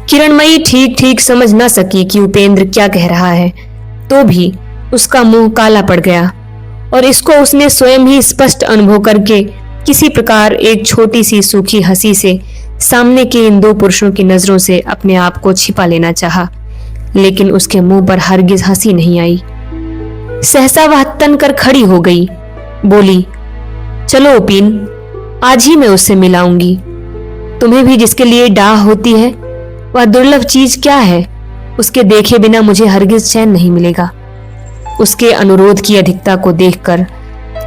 किरणमयी ठीक ठीक समझ न सकी कि उपेंद्र क्या कह रहा है, तो भी उसका मुंह काला पड़ गया और इसको उसने स्वयं ही स्पष्ट अनुभव करके किसी प्रकार एक छोटी सी सूखी हंसी से सामने के इन दो पुरुषों की नजरों से अपने आप को छिपा लेना चाहा, लेकिन उसके मुंह पर हरगिज हंसी नहीं आई। सहसा वह तन कर खड़ी हो गई, बोली, चलो उपिन, आज ही मैं उससे मिलाऊंगी। तुम्हें भी जिसके लिए डाह होती है वह दुर्लभ चीज क्या है, उसके देखे बिना मुझे हरगिज चैन नहीं मिलेगा। उसके अनुरोध की अधिकता को देखकर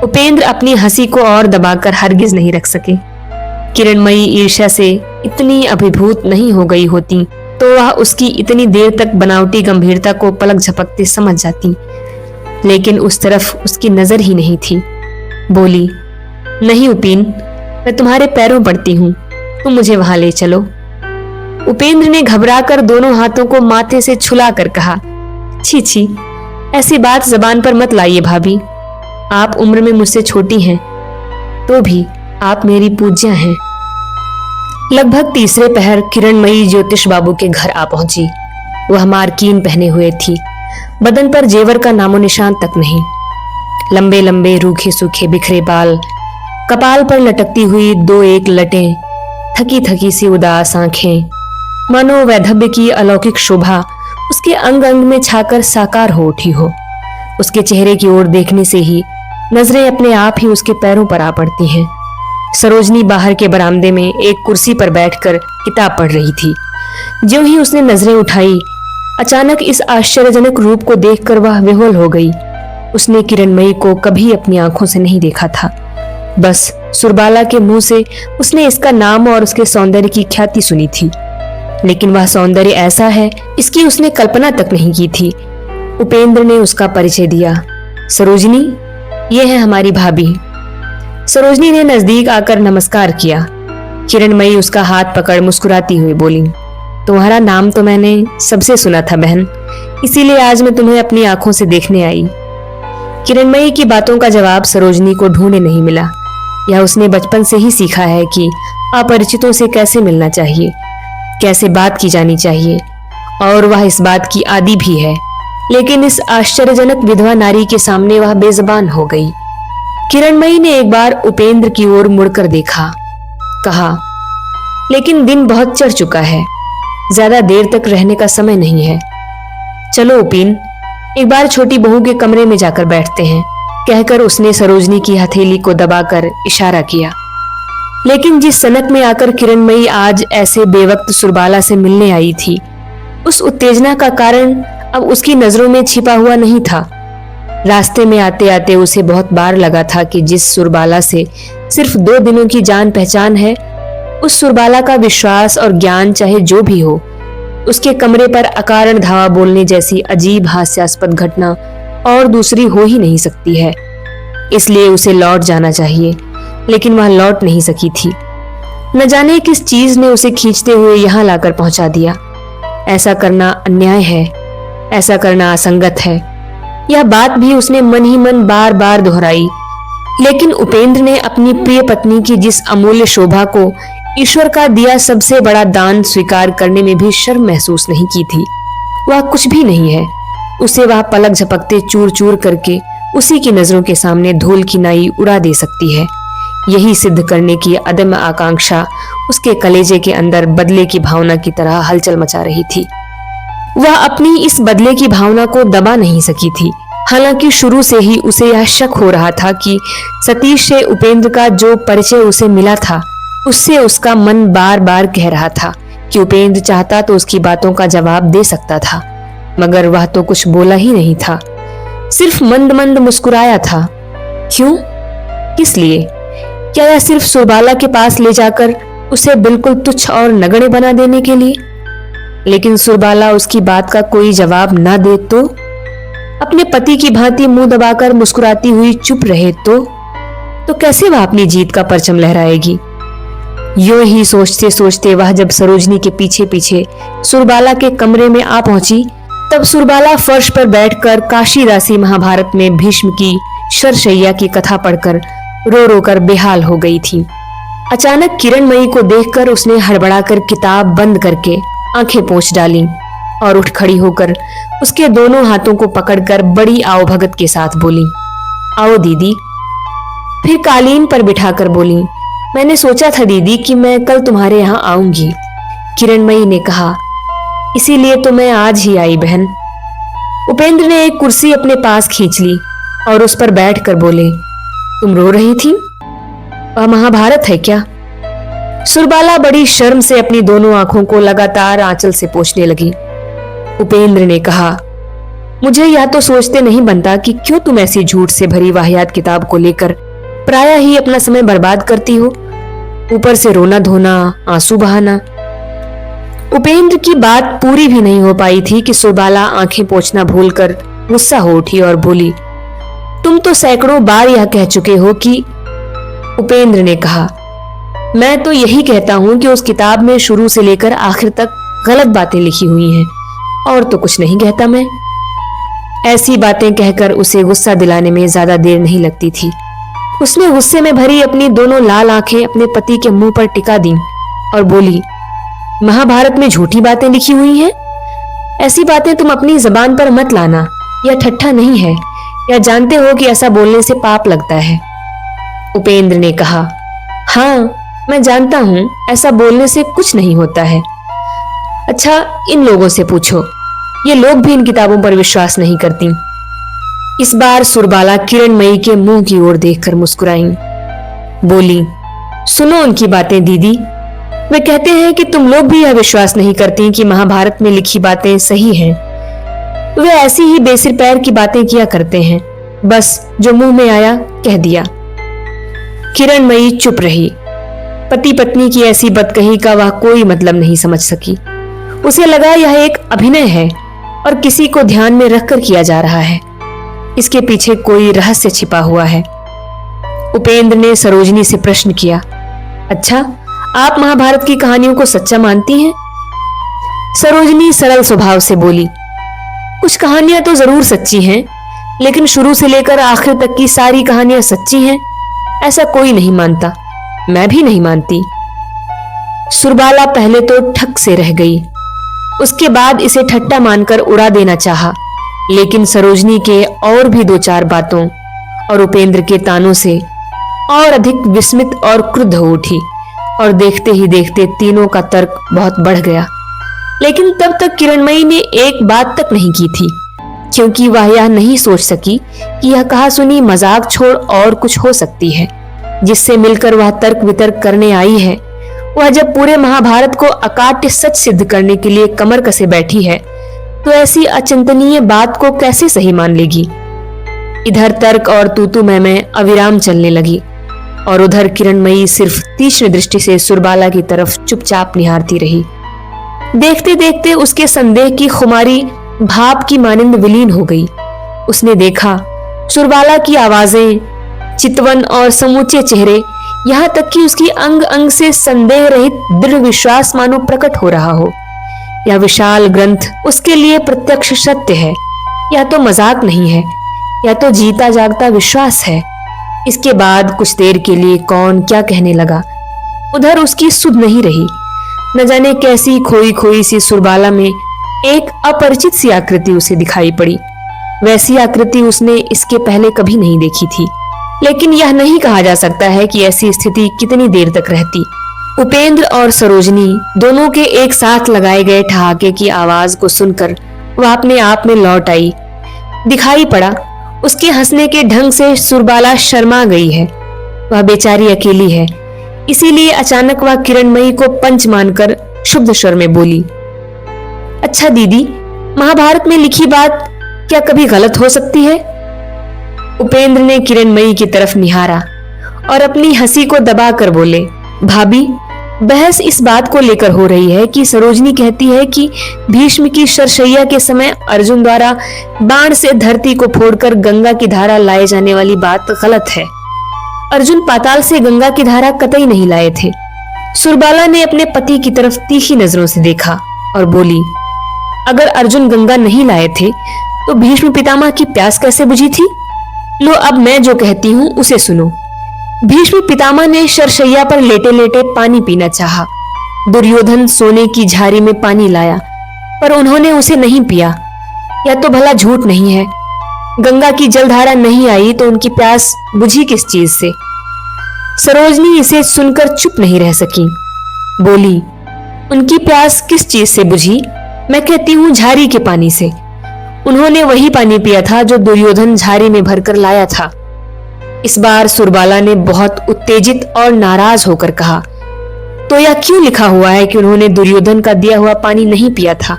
उपेंद्र अपनी हंसी को और दबाकर हरगिज नहीं रख सके। किरणमयी ईर्ष्या से इतनी अभिभूत नहीं हो गई होती तो वह उसकी इतनी देर तक बनावटी गंभीरता को पलक झपकते समझ जाती, लेकिन उस तरफ उसकी नजर ही नहीं थी। बोली, नहीं उपिन, मैं तुम्हारे पैरों पड़ती हूं, तुम मुझे वहां ले चलो। उपेंद्र ने घबराकर दोनों हाथों को माथे से छुलाकर कहा, छी छी, ऐसी बात जबान पर मत लाइए भाभी। आप उम्र में मुझसे छोटी हैं, तो भी आप मेरी पूज्या हैं। लगभग तीसरे पहर किरणमयी ज्योतिष बाबू के घर आ पहुंची। वह मारकीन पहने हुए थी, बदन पर जेवर का नामो निशान तक नहीं। लंबे लंबे रूखे सूखे बिखरे बाल, कपाल पर लटकती हुई दो एक लटें, थकी थकी सी उदास आंखें, मानो वैधव्य की अलौकिक शोभा उसके अंग अंग में छाकर साकार हो उठी हो। उसके चेहरे की ओर देखने से ही नजरें अपने आप ही उसके पैरों पर आ पड़ती हैं। सरोजनी बाहर के बरामदे में एक कुर्सी पर बैठकर किताब पढ़ रही थी। ज्यों ही उसने नजरें उठाई, अचानक इस आश्चर्यजनक रूप को देखकर वह विह्वल हो गई। उसने किरणमयी को कभी अपनी आंखों से नहीं देखा था। बस सुरबाला के मुंह से उसने इसका नाम और उसके सौंदर्य की ख्याति सुनी थी, लेकिन वह सौंदर्य ऐसा है इसकी उसने कल्पना तक नहीं की थी। उपेंद्र ने उसका परिचय दिया, सरोजनी, ये है हमारी भाभी। सरोजनी ने नजदीक आकर नमस्कार किया। किरणमयी उसका हाथ पकड़ मुस्कुराती हुई बोली, तुम्हारा नाम तो मैंने सबसे सुना था बहन, इसीलिए आज मैं तुम्हें अपनी आंखों से देखने आई। किरणमयी की बातों का जवाब सरोजनी को ढूंढे नहीं मिला। यह उसने बचपन से ही सीखा है कि अपरिचितों से कैसे मिलना चाहिए, कैसे बात की जानी चाहिए, और वह इस बात की आदी भी है। लेकिन इस आश्चर्यजनक विधवा नारी के सामने वह बेजबान हो गई। किरणमयी ने एक बार उपेंद्र की ओर मुड़कर देखा, कहा, लेकिन दिन बहुत चढ़ चुका है, ज्यादा देर तक रहने का समय नहीं है। चलो उपिन, एक बार छोटी बहू के कमरे में जाकर बैठते हैं, कहकर उसने सरोजनी की हथेली को दबाकर इशारा किया। लेकिन जिस सनक में आकर किरणमयी आज ऐसे बेवक्त सुरबाला से मिलने आई थी, उस उत्तेजना का कारण अब उसकी नजरों में छिपा हुआ नहीं था। रास्ते में आते आते उसे बहुत बार लगा था कि जिस सुरबाला से सिर्फ 2 दिनों की जान पहचान है, उस सुरबाला का विश्वास और ज्ञान चाहे जो भी हो, उसके कमरे पर अकारण धावा बोलने जैसी अजीब हास्यास्पद घटना और दूसरी हो ही नहीं सकती है। इसलिए उसे लौट जाना चाहिए, लेकिन वह लौट नहीं सकी थी। न जाने किस चीज ने उसे खींचते हुए यहाँ लाकर पहुंचा दिया। ऐसा करना अन्याय है, ऐसा करना असंगत है, यह बात भी उसने मन ही मन बार बार दोहराई। लेकिन उपेंद्र ने अपनी प्रिय पत्नी की जिस अमूल्य शोभा को ईश्वर का दिया सबसे बड़ा दान स्वीकार करने में भी शर्म महसूस नहीं की थी। वह कुछ भी नहीं है, उसे वह पलक झपकते चूर चूर करके उसी की नजरों के सामने धूल की नाई उड़ा दे सकती है। यही सिद्ध करने की अदम्य आकांक्षा उसके कलेजे के अंदर बदले की भावना की तरह हलचल मचा रही थी। वह अपनी इस बदले की भावना को दबा नहीं सकी थी। हालांकि शुरू से ही उसे यह शक हो रहा था कि सतीश से उपेंद्र का जो परिचय उसे मिला था, उससे उसका मन बार बार कह रहा था कि उपेंद्र चाहता तो उसकी बातों का जवाब दे सकता था, मगर वह तो कुछ बोला ही नहीं था, सिर्फ मंद मंद मुस्कुराया था। क्यों? किस लिए? क्या यह सिर्फ सुरबाला के पास ले जाकर उसे बिल्कुल तुच्छ और नगण्य बना देने के लिए? लेकिन सुरबाला उसकी बात का कोई जवाब ना दे तो, अपने पति की भांति मुंह दबाकर मुस्कुराती हुई चुप रहे तो कैसे वह अपनी जीत का परचम लहराएगी? यूं ही सोचते सोचते वह जब सरोजनी के पीछे पीछे सुरबाला के कमरे में आ पहुंची, तब सुरबाला फर्श पर बैठकर काशीदासी महाभारत में भीष्म की शरशैया की कथा पढ़कर रो रो कर बेहाल हो गई थी। अचानक किरणमयी को देखकर उसने हड़बड़ाकर किताब बंद करके आंखें पोंछ डाली और उठ खड़ी होकर उसके दोनों हाथों को पकड़कर बड़ी आवभगत के साथ बोली, आओ दीदी। फिर कालीन पर बिठाकर बोली, मैंने सोचा था दीदी कि मैं कल तुम्हारे यहाँ आऊंगी। किरणमयी ने कहा, इसीलिए तो मैं आज ही आई बहन। उपेंद्र ने एक कुर्सी अपने पास खींच ली और उस पर बैठकर बोले, तुम रो रही थी? वह महाभारत है क्या? सुरबाला बड़ी शर्म से अपनी दोनों आंखों को लगातार आंचल से पोंछने लगी। उपेंद्र ने कहा, मुझे यह तो सोचते नहीं बनता कि क्यों तुम ऐसी झूठ से भरी वाहियात किताब को लेकर प्रायः ही अपना समय बर्बाद करती हो, ऊपर से रोना धोना, आंसू बहाना। उपेंद्र की बात पूरी भी नहीं हो पाई थी कि सुरबाला आंखें पोंछना भूलकर गुस्सा हो उठी और बोली, तुम तो सैकड़ों बार यह कह चुके हो कि। उपेंद्र ने कहा, मैं तो यही कहता हूं कि उस किताब में शुरू से लेकर आखिर तक गलत बातें लिखी हुई हैं, और तो कुछ नहीं कहता मैं। ऐसी बातें कहकर उसे गुस्सा दिलाने में ज्यादा देर नहीं लगती थी। उसने गुस्से में भरी अपनी दोनों लाल आंखें अपने पति के मुंह पर टिका दी और बोली, महाभारत में झूठी बातें लिखी हुई हैं? ऐसी बातें तुम अपनी जबान पर मत लाना, यह ठट्ठा नहीं है, या जानते हो कि ऐसा बोलने से पाप लगता है। उपेंद्र ने कहा, हाँ मैं जानता हूं, ऐसा बोलने से कुछ नहीं होता है। अच्छा, इन लोगों से पूछो, ये लोग भी इन किताबों पर विश्वास नहीं करती। इस बार सुरबाला किरणमयी के मुंह की ओर देखकर मुस्कुराई, बोली, सुनो उनकी बातें दीदी। वे कहते हैं कि तुम लोग भी यह विश्वास नहीं करती कि महाभारत में लिखी बातें सही हैं। वे ऐसी ही बेसिर पैर की बातें किया करते हैं, बस जो मुंह में आया कह दिया। किरणमयी चुप रही। पति पत्नी की ऐसी बदकही का वह कोई मतलब नहीं समझ सकी। उसे लगा यह एक अभिनय है और किसी को ध्यान में रखकर किया जा रहा है। इसके पीछे कोई रहस्य छिपा हुआ है। उपेंद्र ने सरोजनी से प्रश्न किया, अच्छा, आप महाभारत की कहानियों को सच्चा मानती हैं? सरोजनी सरल स्वभाव से बोली, कुछ कहानियां तो जरूर सच्ची हैं, लेकिन शुरू से लेकर आखिर तक की सारी कहानियां सच्ची हैं ऐसा कोई नहीं मानता। मैं भी नहीं मानती। सुरबाला पहले तो ठक से रह गई, उसके बाद इसे ठट्टा मानकर उड़ा देना चाहा, लेकिन सरोजनी के और भी दो चार बातों और उपेंद्र के तानों से और अधिक विस्मित और क्रुद्ध हो उठी, और देखते ही देखते तीनों का तर्क बहुत बढ़ गया। लेकिन तब तक किरणमयी ने एक बात तक नहीं की थी, क्योंकि वह यह नहीं सोच सकी कि यह कहा सुनी मजाक छोड़ और कुछ हो सकती है। जिससे मिलकर वह तर्क वितर्क करने आई है, वह जब पूरे महाभारत को अकाट्य सच सिद्ध करने के लिए कमर कसे बैठी है, तो ऐसी अचिंतनीय बात को कैसे सही मान लेगी। इधर तर्क और तूतू मैं अविराम चलने लगी, और उधर किरणमयी सिर्फ तीक्ष्ण दृष्टि से सुरबाला की तरफ चुपचाप निहारती रही। देखते देखते उसके संदेह की खुमारी भाप की मानिंद विलीन हो गई। उसने देखा सुरबाला की आवाजें, चितवन और समूचे चेहरे, यहाँ तक कि उसकी अंग अंग से संदेह रहित दृढ़ विश्वास मानो प्रकट हो रहा हो। यह विशाल ग्रंथ उसके लिए प्रत्यक्ष सत्य है, या तो मजाक नहीं है, या तो जीता जागता विश्वास है। इसके बाद कुछ देर के लिए कौन क्या कहने लगा, उधर उसकी सुध नहीं रही। न जाने कैसी खोई खोई सी सुरबाला में एक अपरिचित सी आकृति उसे दिखाई पड़ी। वैसी आकृति उसने इसके पहले कभी नहीं देखी थी, लेकिन यह नहीं कहा जा सकता है कि ऐसी स्थिति कितनी देर तक रहती। उपेंद्र और सरोजनी दोनों के एक साथ लगाए गए ठहाके की आवाज को सुनकर वह अपने आप में लौट आई। दिखाई पड़ा उसके हंसने के ढंग से सुरबाला शर्मा गई है। वह बेचारी अकेली है, इसीलिए अचानक वह किरणमयी को पंच मानकर शुद्ध स्वर में बोली, अच्छा दीदी, महाभारत में लिखी बात क्या कभी गलत हो सकती है? उपेंद्र ने किरणमयी की तरफ निहारा और अपनी हंसी को दबाकर बोले, भाभी, बहस इस बात को लेकर हो रही है कि सरोजनी कहती है कि भीष्म की शरशैया के समय अर्जुन द्वारा बाण से धरती को फोड़कर गंगा की धारा लाए जाने वाली बात गलत है। अर्जुन पाताल से गंगा की धारा कतई नहीं लाए थे। सुरबाला ने अपने पति की तरफ तीखी नजरों से देखा और बोली, अगर अर्जुन गंगा नहीं लाए थे तो भीष्म पितामह की प्यास कैसे बुझी थी? लो, अब मैं जो कहती हूँ उसे सुनो। भीष्म पितामह ने शरशैया पर लेटे लेटे पानी पीना चाहा, दुर्योधन सोने की झारी में पानी लाया, पर उन्होंने उसे नहीं पिया। यह तो भला झूठ नहीं है। गंगा की जलधारा नहीं आई तो उनकी प्यास बुझी किस चीज से? सरोजनी इसे सुनकर चुप नहीं रह सकी। बोली, उनकी प्यास किस चीज से बुझी? मैं कहती हूं झारी के पानी से। उन्होंने वही पानी पिया था जो दुर्योधन झारी में भरकर लाया था। इस बार सुरबाला ने बहुत उत्तेजित और नाराज होकर कहा, तो यह क्यों लिखा हुआ है कि उन्होंने दुर्योधन का दिया हुआ पानी नहीं पिया था?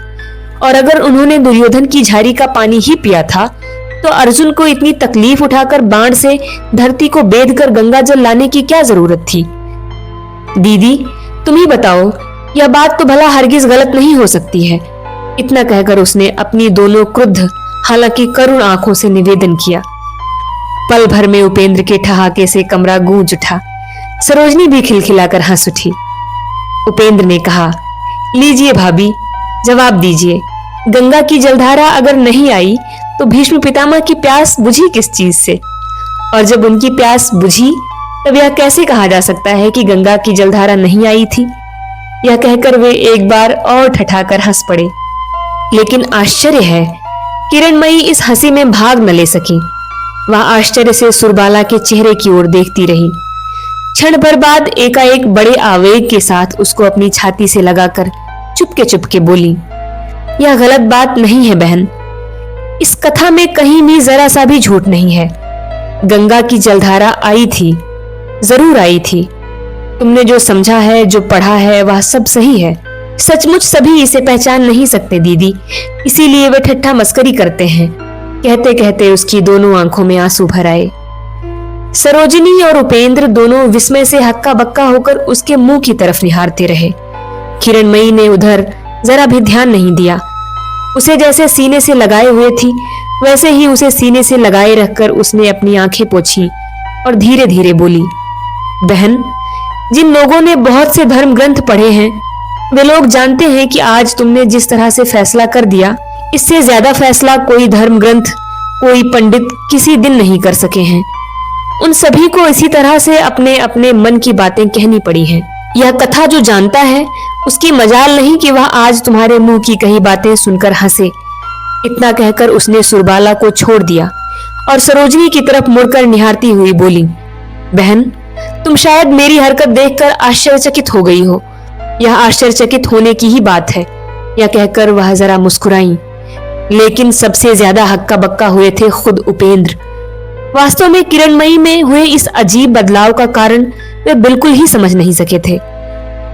और अगर उन्होंने दुर्योधन की झारी का पानी ही पिया था तो अर्जुन को इतनी तकलीफ उठाकर बाण से धरती को बेध कर गंगा जल लाने की क्या जरूरत थी? दीदी, तुम ही बताओ, यह बात तो भला हरगिज गलत नहीं हो सकती है। इतना कहकर उसने अपनी दोनों क्रुद्ध हालांकि करुण आंखों से निवेदन किया। पल भर में उपेंद्र के ठहाके से कमरा गूंज उठा। सरोजनी भी खिलखिलाकर हंस उठी। उपेंद्र ने कहा, लीजिए भाभी, जवाब दीजिए। गंगा की जलधारा अगर नहीं आई तो भीष्म पितामह की प्यास बुझी किस चीज से? और जब उनकी प्यास बुझी तब यह कैसे कहा जा सकता है कि गंगा की जलधारा नहीं आई थी? यह कहकर वे एक बार और ठठाकर हंस पड़े। लेकिन आश्चर्य है, किरणमयी इस हंसी में भाग न ले सकी। वह आश्चर्य से सुरबाला के चेहरे की ओर देखती रही। क्षण भर बाद एकाएक बड़े आवेग के साथ उसको अपनी छाती से लगाकर चुपके बोली, यह गलत बात नहीं है बहन। इस कथा में कहीं भी जरा सा भी झूठ नहीं है। गंगा की जलधारा आई थी, जरूर आई थी। तुमने जो समझा है, जो पढ़ा है, वह सब सही है। सचमुच सभी इसे पहचान नहीं सकते दीदी, इसीलिए वे ठट्ठा मस्करी करते हैं। कहते कहते उसकी दोनों आंखों में आंसू भर आए। सरोजिनी और उपेंद्र दोनों विस्मय से हक्का बक्का होकर उसके मुंह की तरफ निहारते रहे। किरणमयी ने उधर जरा भी ध्यान नहीं दिया। उसे जैसे सीने से लगाए हुए थी वैसे ही उसे सीने से लगाए रखकर उसने अपनी आंखें पोंछी और धीरे धीरे बोली, बहन, जिन लोगों ने बहुत से धर्म ग्रंथ पढ़े हैं वे लोग जानते हैं कि आज तुमने जिस तरह से फैसला कर दिया, इससे ज्यादा फैसला कोई धर्म ग्रंथ, कोई पंडित किसी दिन नहीं कर सके हैं। उन सभी को इसी तरह से अपने अपने मन की बातें कहनी पड़ी हैं। यह कथा जो जानता है उसकी मजाल नहीं कि वह आज तुम्हारे मुंह की कही बातें सुनकर हंसे। इतना कहकर उसने सुरबाला को छोड़ दिया और सरोजनी की तरफ मुड़कर निहारती हुई बोली, बहन, तुम शायद मेरी हरकत देखकर आश्चर्यचकित हो गई हो। यह आश्चर्यचकित होने की ही बात है। यह कहकर वह जरा मुस्कुराई। लेकिन सबसे ज्यादा हक्का बक्का हुए थे खुद उपेंद्र। वास्तव में किरणमयी में हुए इस अजीब बदलाव का कारण वे बिल्कुल ही समझ नहीं सके थे।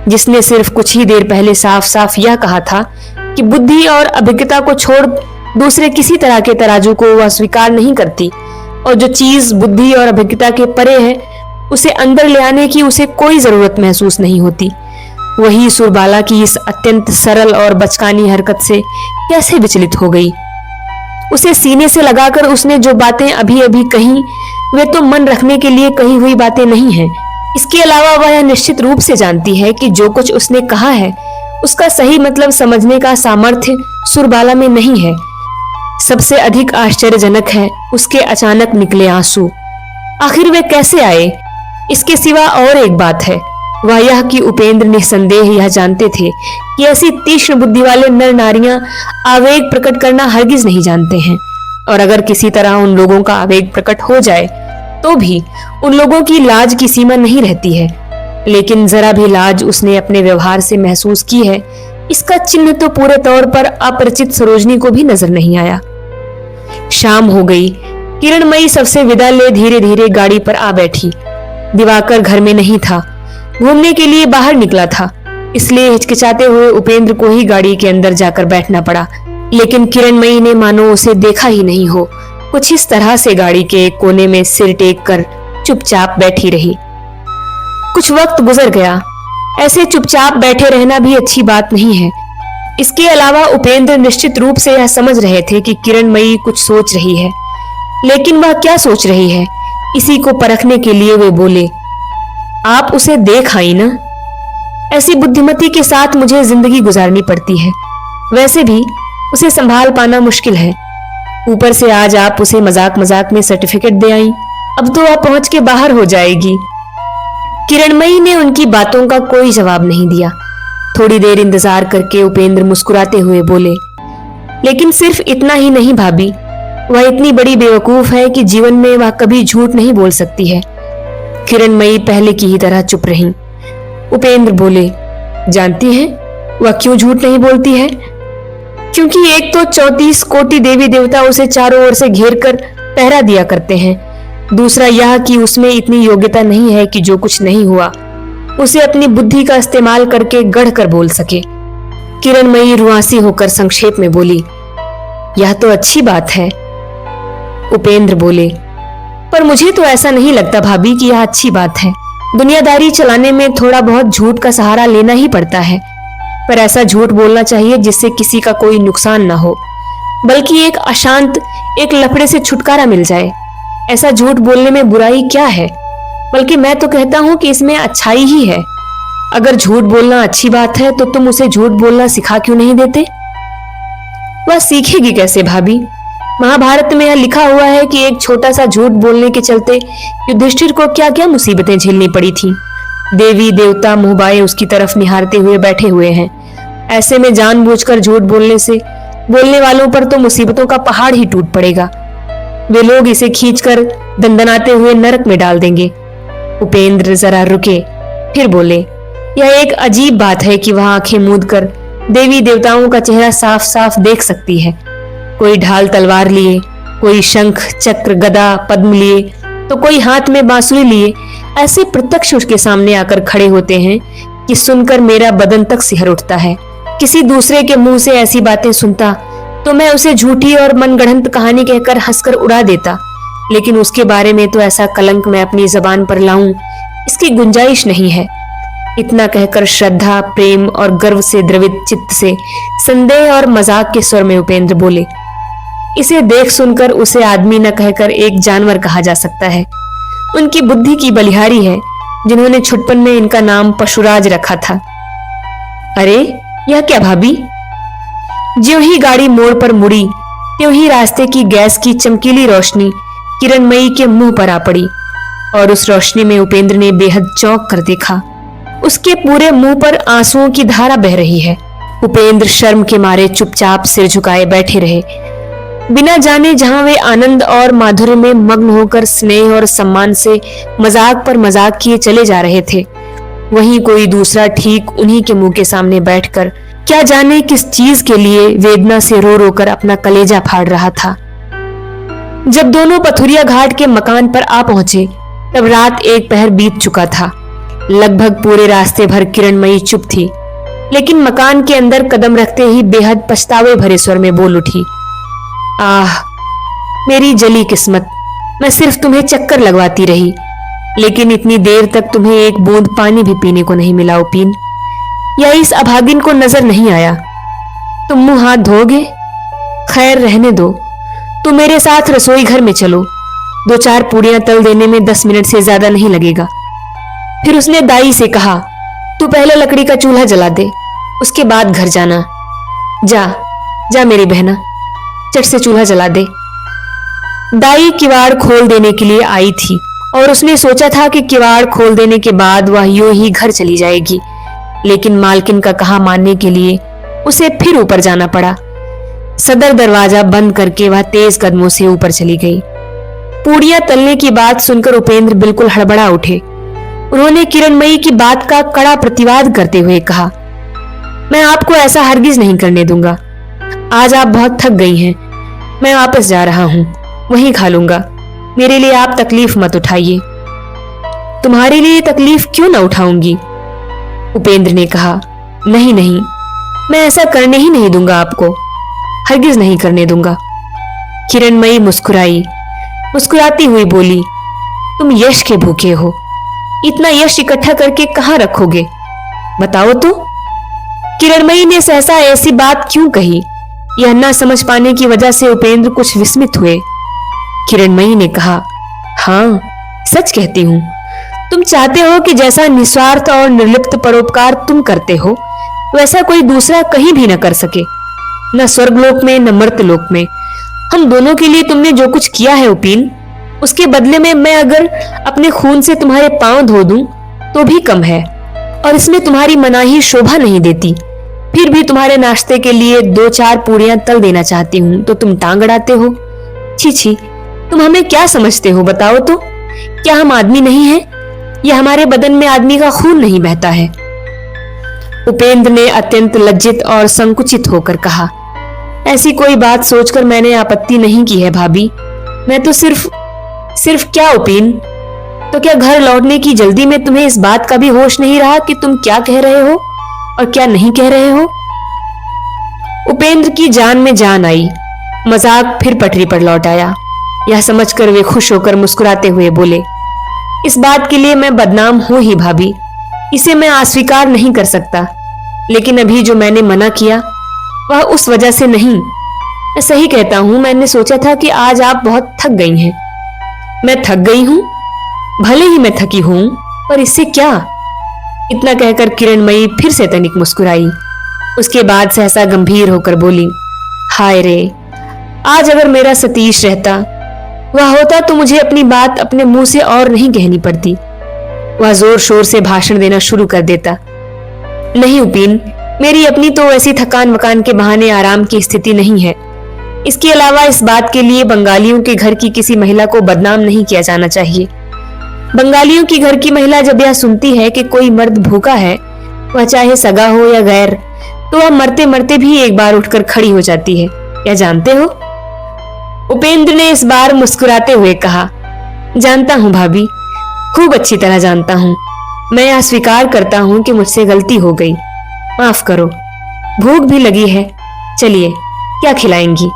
जिसने सिर्फ कुछ ही देर पहले साफ साफ यह कहा था कि बुद्धि और अभिज्ञता को छोड़ दूसरे किसी तरह के तराजू को वह स्वीकार नहीं करती, और जो चीज बुद्धि और अभिज्ञता के परे है उसे अंदर ले आने की उसे कोई जरूरत महसूस नहीं होती, वही सुरबाला की इस अत्यंत सरल और बचकानी हरकत से कैसे विचलित हो गई। उसे सीने से लगाकर उसने जो बातें अभी अभी कही वे तो मन रखने के लिए कही हुई बातें नहीं हैं। इसके अलावा वह यह निश्चित रूप से जानती है कि जो कुछ उसने कहा है उसका सही मतलब समझने का सामर्थ्य सुरबाला में नहीं है। सबसे अधिक आश्चर्यजनक है उसके अचानक निकले आंसू। आखिर वे कैसे आए? इसके सिवा और एक बात है, वह यह कि उपेंद्र निसंदेह यह जानते थे कि ऐसी तीक्ष्ण बुद्धि वाले नर नारियां आवेग प्रकट करना हरगिज नहीं जानते हैं, और अगर किसी तरह उन लोगों का आवेग प्रकट हो जाए तो भी उन लोगों की लाज की सीमा नहीं रहती है। लेकिन जरा भी लाज उसने अपने व्यवहार से महसूस की है, इसका चिन्ह तो पूरे तौर पर अपरिचित सरोजनी को भी नजर नहीं आया। शाम हो गई। किरणमयी सबसे विदा ले धीरे धीरे गाड़ी पर आ बैठी। दिवाकर घर में नहीं था, घूमने के लिए बाहर निकला था, इसलिए हिचकिचाते हुए उपेंद्र को ही गाड़ी के अंदर जाकर बैठना पड़ा। लेकिन किरणमयी ने मानो उसे देखा ही नहीं हो, कुछ इस तरह से गाड़ी के एक कोने में सिर टेक कर चुपचाप बैठी रही। कुछ वक्त गुजर गया। ऐसे चुपचाप बैठे रहना भी अच्छी बात नहीं है। इसके अलावा उपेंद्र निश्चित रूप से यह समझ रहे थे कि किरणमयी कुछ सोच रही है, लेकिन वह क्या सोच रही है इसी को परखने के लिए वे बोले, आप उसे देख आई ना? ऐसी बुद्धिमती के साथ मुझे जिंदगी गुजारनी पड़ती है, वैसे भी उसे संभाल पाना मुश्किल है। ऊपर से आज आप उसे मजाक मजाक में सर्टिफिकेट दे आई, अब तो वह पहुंच के बाहर हो जाएगी। किरणमयी ने उनकी बातों का कोई जवाब नहीं दिया। थोड़ी देर इंतजार करके उपेंद्र मुस्कुराते हुए बोले, लेकिन सिर्फ इतना ही नहीं भाभी, वह इतनी बड़ी बेवकूफ है कि जीवन में वह कभी झूठ नहीं बोल सकती है। किरणमयी पहले की ही तरह चुप रही। उपेंद्र बोले, जानती हैं वह क्यों झूठ नहीं बोलती है? क्योंकि एक तो 34 कोटि देवी देवता उसे चारों ओर से घेर कर पहरा दिया करते हैं, दूसरा यह कि उसमें इतनी योग्यता नहीं है कि जो कुछ नहीं हुआ उसे अपनी बुद्धि का इस्तेमाल करके गढ़ कर बोल सके। किरणमयी रुआंसी होकर संक्षेप में बोली, यह तो अच्छी बात है। उपेंद्र बोले, पर मुझे तो ऐसा नहीं लगता भाभी कि यह अच्छी बात है। दुनियादारी चलाने में थोड़ा बहुत झूठ का सहारा लेना ही पड़ता है, पर ऐसा झूठ बोलना चाहिए जिससे किसी का कोई नुकसान ना हो, बल्कि एक अशांत एक लफड़े से छुटकारा मिल जाए। ऐसा झूठ बोलने में बुराई क्या है? बल्कि मैं तो कहता हूं कि इसमें अच्छाई ही है। अगर झूठ बोलना अच्छी बात है तो तुम उसे झूठ बोलना सिखा क्यों नहीं देते? वह सीखेगी कैसे भाभी? महाभारत में यह लिखा हुआ है कि एक छोटा सा झूठ बोलने के चलते युधिष्ठिर को क्या क्या मुसीबतें झेलनी पड़ी थी। देवी देवता मुहबाए उसकी तरफ निहारते हुए बैठे हुए हैं। ऐसे में जानबूझकर झूठ बोलने से बोलने वालों पर तो मुसीबतों का पहाड़ ही टूट पड़ेगा। वे लोग इसे खींचकर दंदनाते हुए नरक में डाल देंगे। उपेंद्र जरा रुके, फिर बोले, यह एक अजीब बात है कि वह आंखें मूंद कर देवी देवताओं का चेहरा साफ साफ देख सकती है। कोई ढाल तलवार लिए, कोई शंख चक्र गदा पद्म लिए, तो कोई हाथ में बांसुरी लिए ऐसे प्रत्यक्ष उसके सामने आकर खड़े होते हैं कि सुनकर मेरा बदन तक सिहर उठता है। किसी दूसरे के मुंह से ऐसी बातें सुनता तो मैं उसे झूठी और मनगढ़ंत कहानी कहकर हंसकर उड़ा देता, लेकिन उसके बारे में तो ऐसा कलंक मैं अपनी जबान पर लाऊं, इसकी गुंजाइश नहीं है। इतना कहकर श्रद्धा, प्रेम और गर्व से द्रवित चित्त से संदेह और मजाक के स्वर में उपेंद्र बोले, इसे देख सुनकर उसे आदमी न कहकर एक जानवर कहा जा सकता है। उनकी बुद्धि की बलिहारी है जिन्होंने छुटपन में इनका नाम पशुराज रखा था। अरे यह क्या भाभी? ज्यों ही गाड़ी मोड़ पर मुड़ी त्यों ही रास्ते की गैस की चमकीली रोशनी किरणमयी के मुंह पर आ पड़ी और उस रोशनी में उपेंद्र ने बेहद चौंक कर देखा। उसके पूरे मुंह पर आंसुओं की धारा बह रही है। उपेंद्र शर्म के मारे चुपचाप सिर झुकाए बैठे रहे, बिना जाने जहां वे आनंद और माधुर्य में मग्न होकर स्नेह और सम्मान से मजाक पर मजाक किए चले जा रहे थे, वहीं कोई दूसरा ठीक उन्हीं के मुंह के सामने बैठकर क्या जाने किस चीज के लिए वेदना से रो रो कर अपना कलेजा फाड़ रहा था। जब दोनों पथुरिया घाट के मकान पर आ पहुंचे तब रात एक पहर बीत चुका था। लगभग पूरे रास्ते भर किरणमयी चुप थी, लेकिन मकान के अंदर कदम रखते ही बेहद पछतावे भरे स्वर में बोल उठी, आह मेरी जली किस्मत, मैं सिर्फ तुम्हें चक्कर लगवाती रही, लेकिन इतनी देर तक तुम्हें एक बूंद पानी भी पीने को नहीं मिला उपिन। या इस अभागिन को नजर नहीं आया? तुम मुंह हाथ धोगे? खैर रहने दो, तुम मेरे साथ रसोई घर में चलो, 2-4 पूड़ियां तल देने में 10 मिनट से ज्यादा नहीं लगेगा। फिर उसने दाई से कहा, तू पहले लकड़ी का चूल्हा जला दे, उसके बाद घर जाना। जा जा मेरी बहना, चट से चूल्हा जला दे। दाई किवाड़ खोल देने के लिए आई थी और उसने सोचा था कि किवाड़ खोल देने के बाद वह यूं ही घर चली जाएगी, लेकिन मालकिन का कहा मानने के लिए उसे फिर ऊपर जाना पड़ा। सदर दरवाजा बंद करके वह तेज कदमों से ऊपर चली गई। पूड़ियां तलने की बात सुनकर उपेंद्र बिल्कुल हड़बड़ा उठे। उन्होंने किरणमयी की बात का कड़ा प्रतिवाद करते हुए कहा, मैं आपको ऐसा हरगिज नहीं करने दूंगा। आज आप बहुत थक गई हैं, मैं वापस जा रहा हूं, वहीं खा लूंगा। मेरे लिए आप तकलीफ मत उठाइए। तुम्हारे लिए तकलीफ क्यों ना उठाऊंगी? उपेंद्र ने कहा, नहीं नहीं, मैं ऐसा करने ही नहीं दूंगा आपको, हरगिज नहीं करने दूंगा। किरणमयी मुस्कुराई, मुस्कुराती हुई बोली, तुम यश के भूखे हो, इतना यश इकट्ठा करके कहां रखोगे? बताओ तो। किरणमयी ने सहसा ऐसी बात क्यों कही? यह न समझ पाने की वजह से उपेंद्र कुछ विस्मित हुए। किरणमयी ने कहा, हाँ सच कहती हूं, तुम चाहते हो कि जैसा निस्वार्थ और निर्लिप्त परोपकार तुम करते हो वैसा कोई दूसरा कहीं भी न कर सके, न स्वर्गलोक में न मर्त्यलोक में। हम दोनों के लिए तुमने जो कुछ किया है उपिन, उसके बदले में मैं अगर अपने खून से तुम्हारे पांव धो दूं तो भी कम है। और इसमें तुम्हारी मनाही शोभा नहीं देती। फिर भी तुम्हारे नाश्ते के लिए 2-4 पूड़ियां तल देना चाहती हूं तो तुम टांग अड़ाते हो। छी छी, तुम हमें क्या समझते हो बताओ तो? क्या हम आदमी नहीं हैं? या हमारे बदन में आदमी का खून नहीं बहता है? उपेंद्र ने अत्यंत लज्जित और संकुचित होकर कहा, ऐसी कोई बात सोचकर मैंने आपत्ति नहीं की है भाभी। मैं तो सिर्फ क्या उपेन, तो क्या घर लौटने की जल्दी में तुम्हें इस बात का भी होश नहीं रहा कि तुम क्या कह रहे हो और क्या नहीं कह रहे हो? उपेंद्र की जान में जान आई। मजाक फिर पटरी पर लौट आया। यह समझकर वे खुश होकर मुस्कुराते हुए बोले, इस बात के लिए मैं बदनाम हूं ही भाभी, इसे मैं अस्वीकार नहीं कर सकता। लेकिन अभी जो मैंने मना किया वह उस वजह से नहीं। मैं सही कहता हूं, मैंने सोचा था कि आज आप बहुत थक गई हैं। मैं थक गई हूं? भले ही मैं थकी हूं, पर इससे क्या? इतना कहकर किरणमयी फिर से तनिक मुस्कुराई। उसके बाद सहसा गंभीर होकर बोली, हाय रे, आज अगर मेरा सतीश रहता, वह होता तो मुझे अपनी बात अपने मुंह से और नहीं कहनी पड़ती। वह जोर शोर से भाषण देना शुरू कर देता। नहीं उपेन, मेरी अपनी तो ऐसी थकान वकान के बहाने आराम की स्थिति नहीं है। इसके अलावा इस बात के लिए बंगालियों के घर की किसी महिला को बदनाम नहीं किया जाना चाहिए। बंगालियों की घर की महिला जब यह सुनती है कि कोई मर्द भूखा है, वह चाहे सगा हो या गैर, तो वह मरते मरते भी एक बार उठकर खड़ी हो जाती है। यह जानते हो? उपेंद्र ने इस बार मुस्कुराते हुए कहा, जानता हूं भाभी, खूब अच्छी तरह जानता हूं। मैं यह स्वीकार करता हूं कि मुझसे गलती हो गई, माफ करो। भूख भी लगी है, चलिए क्या खिलाएंगी?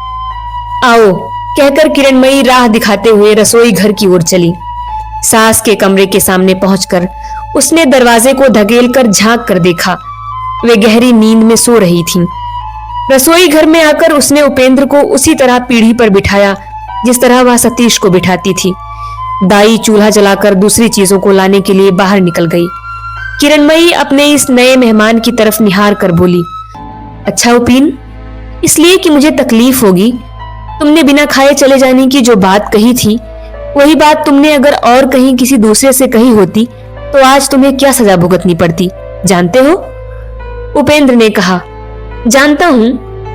आओ, कहकर किरणमयी राह दिखाते हुए रसोई घर की ओर चली। सास के कमरे के सामने पहुंचकर उसने दरवाजे को धकेलकर झांक कर देखा। वे गहरी नींद में सो रही थीं। रसोई घर में आकर उसने उपेंद्र को उसी तरह पीढ़ी पर बिठाया जिस तरह वह सतीश को बिठाती थी। दाई चूल्हा जलाकर दूसरी चीजों को लाने के लिए बाहर निकल गई। किरणमयी अपने इस नए मेहमान की तरफ निहार कर बोली, अच्छा उपेन, इसलिए कि मुझे तकलीफ होगी तुमने बिना खाए चले जाने की जो बात कही थी, वही बात तुमने अगर और कहीं किसी दूसरे से कही होती तो आज तुम्हें क्या सजा भुगतनी पड़ती, जानते हो? उपेंद्र ने कहा, जानता हूं,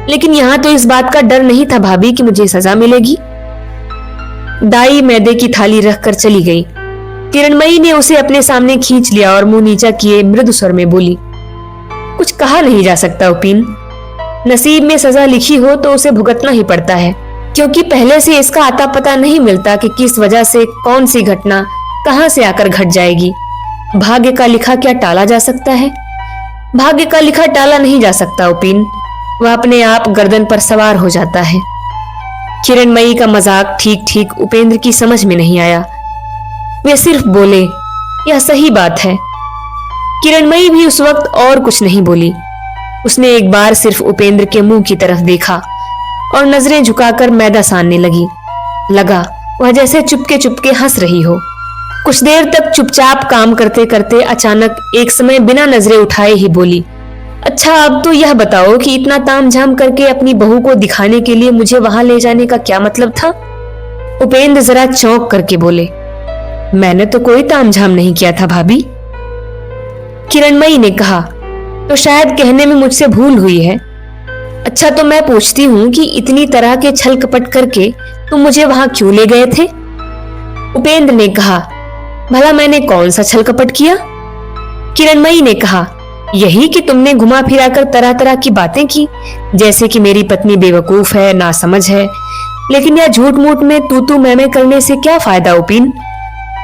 लेकिन यहां तो इस बात का डर नहीं था भाभी कि मुझे सजा मिलेगी। दाई मैदे की थाली रखकर चली गई। किरणमयी ने उसे अपने सामने खींच लिया और मुंह नीचा किए मृदु स्वर में बोली, कुछ कहा नहीं जा सकता उपेन, नसीब में सजा लिखी हो तो उसे भुगतना ही पड़ता है, क्योंकि पहले से इसका आता पता नहीं मिलता कि किस वजह से कौन सी घटना कहां से आकर घट जाएगी। भाग्य का लिखा क्या टाला जा सकता है? भाग्य का लिखा टाला नहीं जा सकता उपेन, वह अपने आप गर्दन पर सवार हो जाता है। किरणमयी का मजाक ठीक ठीक उपेंद्र की समझ में नहीं आया। वे सिर्फ बोले, यह सही बात है। किरणमयी भी उस वक्त और कुछ नहीं बोली। उसने एक बार सिर्फ उपेंद्र के मुंह की तरफ देखा और नजरें झुकाकर मैदा सानने लगा वह जैसे चुपके चुपके हंस रही हो। कुछ देर तक चुपचाप काम करते करते अचानक एक समय बिना नजरें उठाए ही बोली, अच्छा अब तो यह बताओ कि इतना तामझाम करके अपनी बहू को दिखाने के लिए मुझे वहां ले जाने का क्या मतलब था? उपेंद्र जरा चौंक करके बोले, मैंने तो कोई तामझाम नहीं किया था भाभी। किरणमयी ने कहा, तो शायद कहने में मुझसे भूल हुई है। अच्छा तो मैं पूछती हूँ कि इतनी तरह के छल कपट करके तुम मुझे वहां क्यों ले गए थे? उपेंद्र ने कहा, भला मैंने कौन सा छल कपट किया? किरणमयी ने कहा, यही कि तुमने घुमा फिरा कर तरह तरह की बातें की, जैसे कि मेरी पत्नी बेवकूफ है, नासमझ है। लेकिन यह झूठ मूठ में तू मैं करने से क्या फायदा उपेन?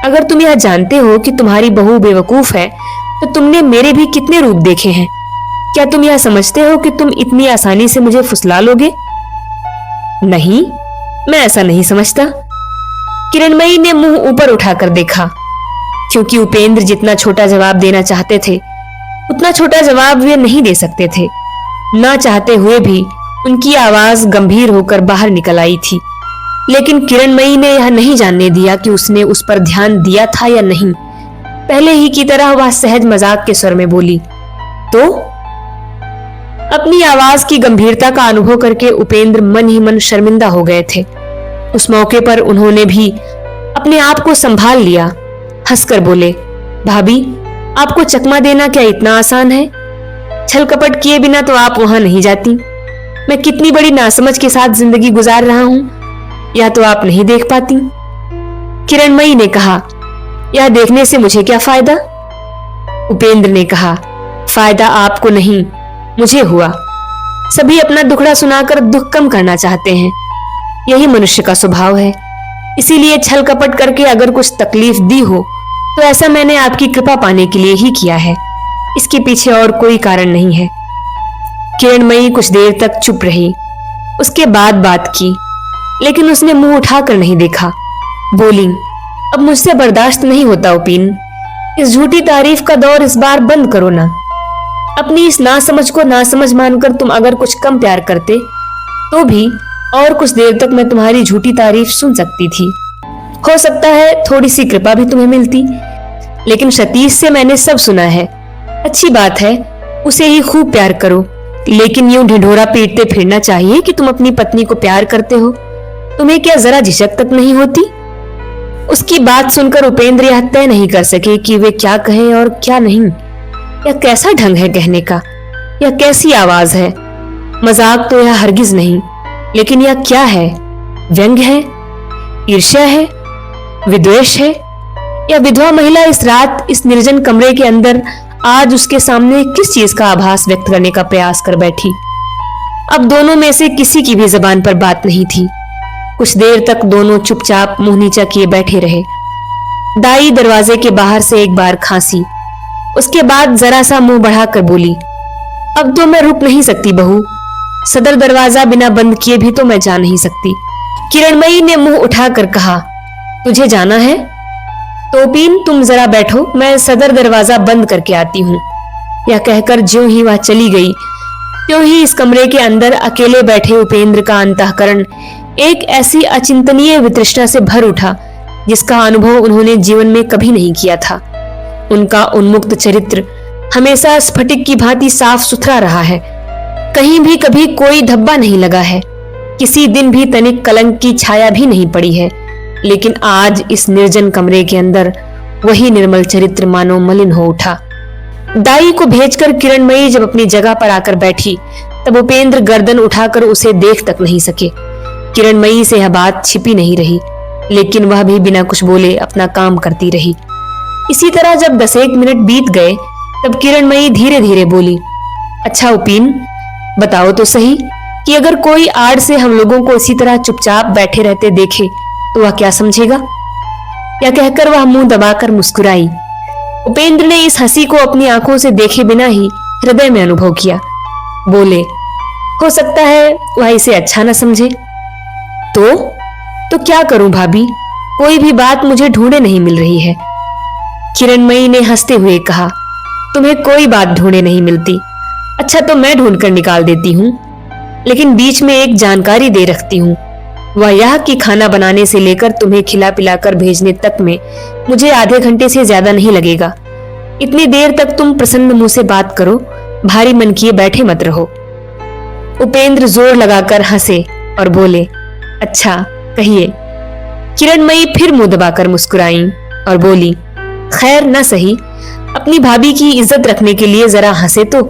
अगर तुम यह जानते हो कि तुम्हारी बहू बेवकूफ है तो तुमने मेरे भी कितने रूप देखे हैं। क्या तुम यह समझते हो कि तुम इतनी आसानी से मुझे फुसला लोगे? नहीं, मैं ऐसा नहीं समझता। किरणमयी ने मुंह ऊपर उठाकर देखा, क्योंकि उपेंद्र जितना छोटा जवाब देना चाहते थे उतना छोटा जवाब वे नहीं दे सकते थे। ना चाहते हुए भी उनकी आवाज गंभीर होकर बाहर निकल आई थी। लेकिन किरणमयी ने यह नहीं जानने दिया कि उसने उस पर ध्यान दिया था या नहीं। पहले ही की तरह वह सहज मजाक के स्वर में बोली, तो अपनी आवाज की गंभीरता का अनुभव करके उपेंद्र मन ही मन शर्मिंदा हो गए थे। उस मौके पर उन्होंने भी अपने आप को संभाल लिया। हंसकर बोले, भाभी आपको चकमा देना क्या इतना आसान है? छल कपट किए बिना तो आप वहां नहीं जाती। मैं कितनी बड़ी नासमझ के साथ जिंदगी गुजार रहा हूं, या तो आप नहीं देख पाती। किरणमयी ने कहा, यह देखने से मुझे क्या फायदा? उपेंद्र ने कहा, फायदा आपको नहीं, मुझे हुआ। सभी अपना दुखड़ा सुनाकर दुख कम करना चाहते हैं, यही मनुष्य का स्वभाव है। इसीलिए छल कपट करके अगर कुछ तकलीफ दी हो तो ऐसा मैंने आपकी कृपा पाने के लिए ही किया है, इसके पीछे और कोई कारण नहीं है। किरणमयी कुछ देर तक चुप रही, उसके बाद बात की, लेकिन उसने मुंह उठाकर नहीं देखा। बोली, अब मुझसे बर्दाश्त नहीं होता उपेन, इस झूठी तारीफ का दौर इस बार बंद करो ना। अपनी इस नासमझ को नासमझ मानकर तुम अगर कुछ कम प्यार करते तो भी और कुछ देर तक मैं तुम्हारी झूठी तारीफ सुन सकती थी। हो सकता है थोड़ी सी कृपा भी तुम्हें मिलती, लेकिन सतीश से मैंने सब सुना है। अच्छी बात है, उसे ही खूब प्यार करो, लेकिन यूं ढिढोरा पीटते फिरना चाहिए कि तुम अपनी पत्नी को प्यार करते हो। तुम्हें क्या जरा झिझक तक नहीं होती? उसकी बात सुनकर उपेंद्र यह तय नहीं कर सके कि वे क्या कहें और क्या नहीं। यह कैसा ढंग है कहने का, यह कैसी आवाज है? मजाक तो यह हरगिज नहीं, लेकिन यह क्या है? व्यंग है? ईर्ष्या है? विद्वेष है? या विधवा महिला इस रात इस निर्जन कमरे के अंदर आज उसके सामने किस चीज का आभास व्यक्त करने का प्रयास कर बैठी? अब दोनों में से किसी की भी जबान पर बात नहीं थी। कुछ देर तक दोनों चुपचाप मुंह नीचा किए बैठे रहे। दाई दरवाजे के बाहर से एक बार खांसी, उसके बाद जरा सा मुंह बढ़ाकर बोली, अब तो मैं रुक नहीं सकती बहू, सदर दरवाजा बिना बंद किए भी तो मैं जा नहीं सकती। किरणमयी ने मुंह उठाकर कहा, तुझे जाना है? तोपीन तुम जरा बैठो, मैं सदर दरवाजा बंद करके आती हूँ। यह कहकर ज्यों ही वह चली गई, त्यों ही इस कमरे के अंदर अकेले बैठे उपेंद्र का अंतःकरण एक ऐसी अचिंतनीय वितृष्णा से भर उठा जिसका अनुभव उन्होंने जीवन में कभी नहीं किया था। उनका उन्मुक्त चरित्र हमेशा स्फटिक की भांति साफ सुथरा रहा है, कहीं भी कभी कोई धब्बा नहीं लगा है, किसी दिन भी तनिक कलंक की छाया भी नहीं पड़ी है। लेकिन आज इस निर्जन कमरे के अंदर वही निर्मल चरित्र मानो मलिन हो उठा। दाई को भेजकर किरणमयी जब अपनी जगह पर आकर बैठी तब उपेंद्र गर्दन उठाकर उसे देख तक नहीं सके। किरणमयी से यह बात छिपी नहीं रही, लेकिन वह भी बिना कुछ बोले अपना काम करती रही। इसी तरह जब 10-1 मिनट बीत गए तब किरणमयी धीरे धीरे बोली, अच्छा उपेन, बताओ तो सही कि अगर कोई आड़ से हम लोगों को इसी तरह चुपचाप बैठे रहते देखे तो वह क्या समझेगा? या कहकर वह मुंह दबाकर मुस्कुराई। उपेंद्र ने इस हंसी को अपनी आंखों से देखे बिना ही हृदय में अनुभव किया। बोले, हो सकता है वह इसे अच्छा न समझे। तो क्या करूं भाभी, कोई भी बात मुझे ढूंढे नहीं मिल रही है। किरणमयी ने हंसते हुए कहा, तुम्हें कोई बात ढूंढे नहीं मिलती? अच्छा तो मैं ढूंढ कर निकाल देती हूँ, लेकिन बीच में एक जानकारी दे रखती हूँ। वह यह कि खाना बनाने से लेकर तुम्हें खिला पिलाकर भेजने तक में मुझे आधे घंटे से ज्यादा नहीं लगेगा। इतनी देर तक तुम प्रसन्न मुंह से बात करो, भारी मन किए बैठे मत रहो। उपेंद्र जोर लगाकर हंसे और बोले, अच्छा कहिए। किरणमयी फिर मुंह दबाकर मुस्कुराई और बोली, खैर न सही, अपनी भाभी की इज्जत रखने के लिए जरा हंसे तो।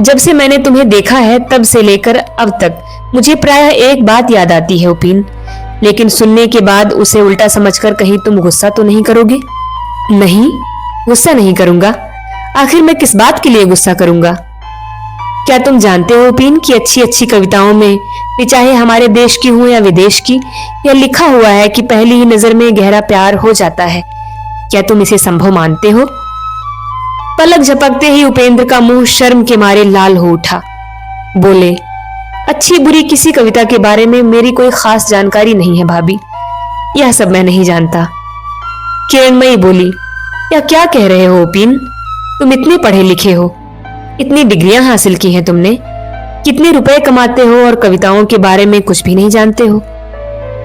जब से मैंने तुम्हें देखा है तब से लेकर अब तक मुझे प्रायः एक बात याद आती है उपेन, लेकिन सुनने के बाद उसे उल्टा समझकर कहीं तुम गुस्सा तो नहीं करोगे? नहीं, गुस्सा नहीं करूंगा। आखिर मैं किस बात के लिए गुस्सा करूंगा? क्या तुम जानते हो उपेन कि अच्छी अच्छी कविताओं में, चाहे हमारे देश की हो या विदेश की, यह लिखा हुआ है कि पहली ही नजर में गहरा प्यार हो जाता है। क्या तुम इसे संभव मानते हो? पलक झपकते ही उपेंद्र का मुंह शर्म के मारे लाल हो उठा। बोले, अच्छी बुरी किसी कविता के बारे में मेरी कोई खास जानकारी नहीं है भाभी, यह सब मैं नहीं जानता। किरणमयी बोली, या क्या कह रहे हो उपेन, तुम इतने पढ़े लिखे हो, इतनी डिग्रियां हासिल की हैं तुमने, कितने रुपए कमाते हो और कविताओं के बारे में कुछ भी नहीं जानते हो?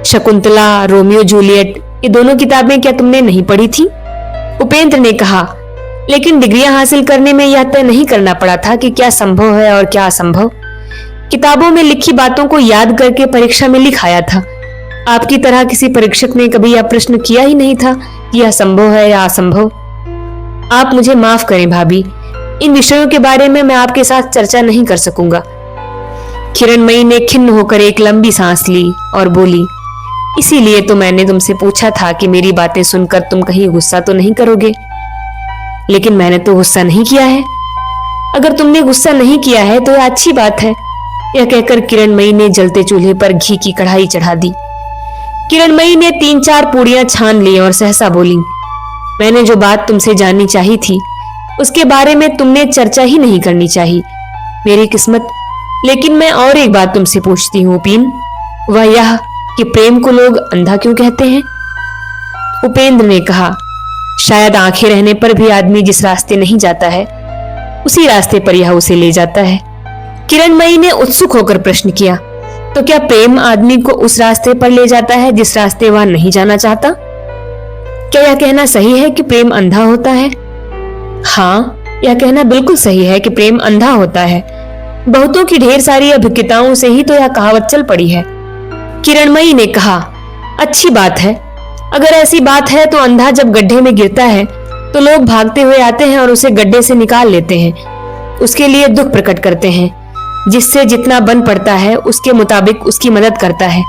शकुंतला, रोमियो जूलियट, ये दोनों किताबें क्या तुमने नहीं पढ़ी थी? उपेंद्र ने कहा, लेकिन डिग्रियां हासिल करने में यह तय नहीं करना पड़ा था कि क्या संभव है और क्या असंभव। किताबों में लिखी बातों को याद करके परीक्षा में लिखाया था। आपकी तरह किसी परीक्षक ने कभी यह प्रश्न किया ही नहीं था कि यह संभव है या असंभव। आप मुझे माफ करें भाभी, इन विषयों के बारे में मैं आपके साथ चर्चा नहीं कर सकूंगा। किरणमयी ने खिन्न होकर एक लंबी सांस ली और बोली, इसीलिए तो मैंने तुमसे पूछा था कि मेरी बातें सुनकर तुम कहीं गुस्सा तो नहीं करोगे। लेकिन मैंने तो गुस्सा नहीं किया है। अगर तुमने गुस्सा नहीं किया है तो यह अच्छी बात है। यह कहकर किरणमयी ने जलते चूल्हे पर घी की कढ़ाई चढ़ा दी। किरणमयी ने 3-4 पूड़ियां छान ली और सहसा बोली, मैंने जो बात तुमसे जाननी चाहिए थी उसके बारे में तुमने चर्चा ही नहीं करनी चाहिए। मेरी किस्मत। लेकिन मैं और एक बात तुमसे पूछती हूँ उपेन, वह यह कि प्रेम को लोग अंधा क्यों कहते हैं? उपेंद्र ने कहा, शायद आंखें रहने पर भी आदमी जिस रास्ते नहीं जाता है उसी रास्ते पर यह उसे ले जाता है। किरणमयी ने उत्सुक होकर प्रश्न किया, तो क्या प्रेम आदमी को उस रास्ते पर ले जाता है जिस रास्ते वह नहीं जाना चाहता? क्या यह कहना सही है कि प्रेम अंधा होता है? हाँ, यह कहना बिल्कुल सही है कि प्रेम अंधा होता है। बहुतों की ढेर सारी अभिज्ञताओं से ही तो यह कहावत चल पड़ी है। किरणमयी ने कहा, अच्छी बात है। अगर ऐसी बात है तो अंधा जब गड्ढे में गिरता है तो लोग भागते हुए आते हैं और उसे गड्ढे से निकाल लेते हैं, उसके लिए दुख प्रकट करते हैं, जिससे जितना बन पड़ता है उसके मुताबिक उसकी मदद करता है।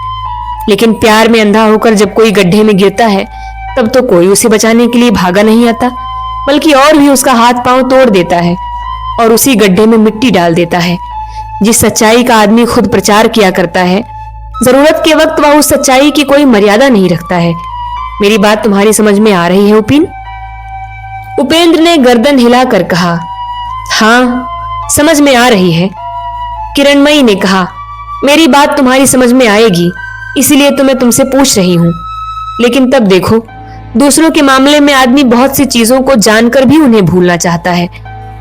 लेकिन प्यार में अंधा होकर जब कोई गड्ढे में गिरता है तब तो कोई उसे बचाने के लिए भागा नहीं आता, बल्कि और भी उसका हाथ पांव तोड़ देता है और उसी गड्ढे में मिट्टी डाल देता है। जिस सच्चाई का आदमी खुद प्रचार किया करता है, जरूरत के वक्त वह उस सच्चाई की कोई मर्यादा नहीं रखता है। मेरी बात तुम्हारी समझ में आ रही है उपेन? उपेंद्र ने गर्दन हिलाकर कहा, हाँ, समझ में आ रही है। किरणमयी ने कहा, मेरी बात तुम्हारी समझ में आएगी, इसीलिए तो मैं तुमसे पूछ रही हूं। लेकिन तब देखो, दूसरों के मामले में आदमी बहुत सी चीजों को जानकर भी उन्हें भूलना चाहता है।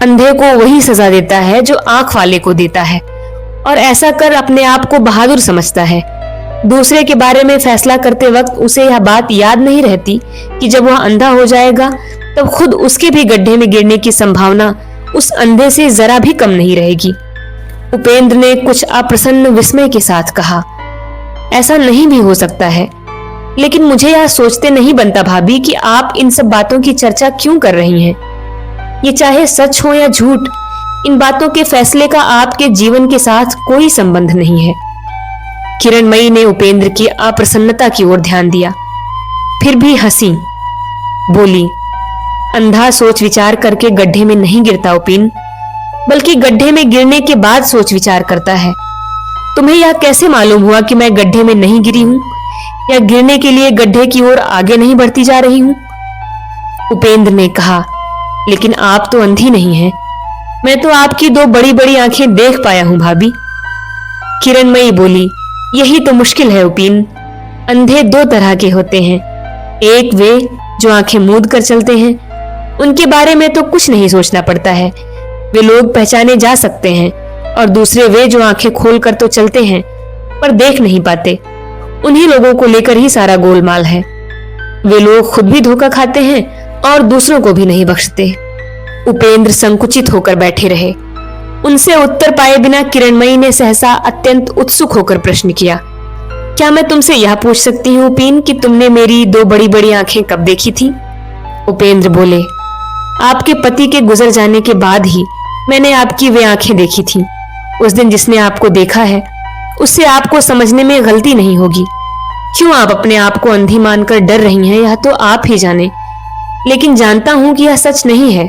अंधे को वही सजा देता है जो आंख वाले को देता है, और ऐसा कर अपने आप को बहादुर समझता है। दूसरे के बारे में फैसला करते वक्त उसे यह बात याद नहीं रहती कि जब वह अंधा हो जाएगा तब खुद उसके भी गड्ढे में गिरने की संभावना उस अंधे से जरा भी कम नहीं रहेगी। उपेंद्र ने कुछ अप्रसन्न विस्मय के साथ कहा, ऐसा नहीं भी हो सकता है, लेकिन मुझे यह सोचते नहीं बनता भाभी कि आप इन सब बातों की चर्चा क्यों कर रही हैं। ये चाहे सच हो या झूठ, इन बातों के फैसले का आपके जीवन के साथ कोई संबंध नहीं है। किरणमयी ने उपेंद्र की अप्रसन्नता की ओर ध्यान दिया, फिर भी हंसी, बोली, अंधा सोच विचार करके गड्ढे में नहीं गिरता उपेन, बल्कि गड्ढे में गिरने के बाद सोच विचार करता है। तुम्हें यह कैसे मालूम हुआ कि मैं गड्ढे में नहीं गिरी हूं या गिरने के लिए गड्ढे की ओर आगे नहीं बढ़ती जा रही हूं? उपेंद्र ने कहा, लेकिन आप तो अंधी नहीं हैं। मैं तो आपकी 2 बड़ी बड़ी आंखें देख पाया हूं भाभी। किरणमयी बोली, यही तो मुश्किल है उपेन। अंधे 2 तरह के होते हैं, एक वे जो आंखें मूंद कर चलते हैं, उनके बारे में तो कुछ नहीं सोचना पड़ता है, वे लोग पहचाने जा सकते हैं, और दूसरे वे जो आंखें खोलकर तो चलते हैं पर देख नहीं पाते। उन्हीं लोगों को लेकर ही सारा गोलमाल है। वे लोग खुद भी धोखा खाते हैं और दूसरों को भी नहीं बख्शते। उपेंद्र संकुचित होकर बैठे रहे। उनसे उत्तर पाए बिना किरणमयी ने सहसा अत्यंत उत्सुक होकर प्रश्न किया, क्या मैं तुमसे यह पूछ सकती हूँ उपेन कि तुमने मेरी 2 बड़ी बड़ी आंखें कब देखी थी? उपेंद्र बोले, आपके पति के गुजर जाने के बाद ही मैंने आपकी वे आंखें देखी थी। उस दिन जिसने आपको देखा है उससे आपको समझने में गलती नहीं होगी। क्यों आप अपने आप को अंधी मानकर डर रही हैं, यह तो आप ही जाने। लेकिन जानता हूं कि यह सच नहीं है।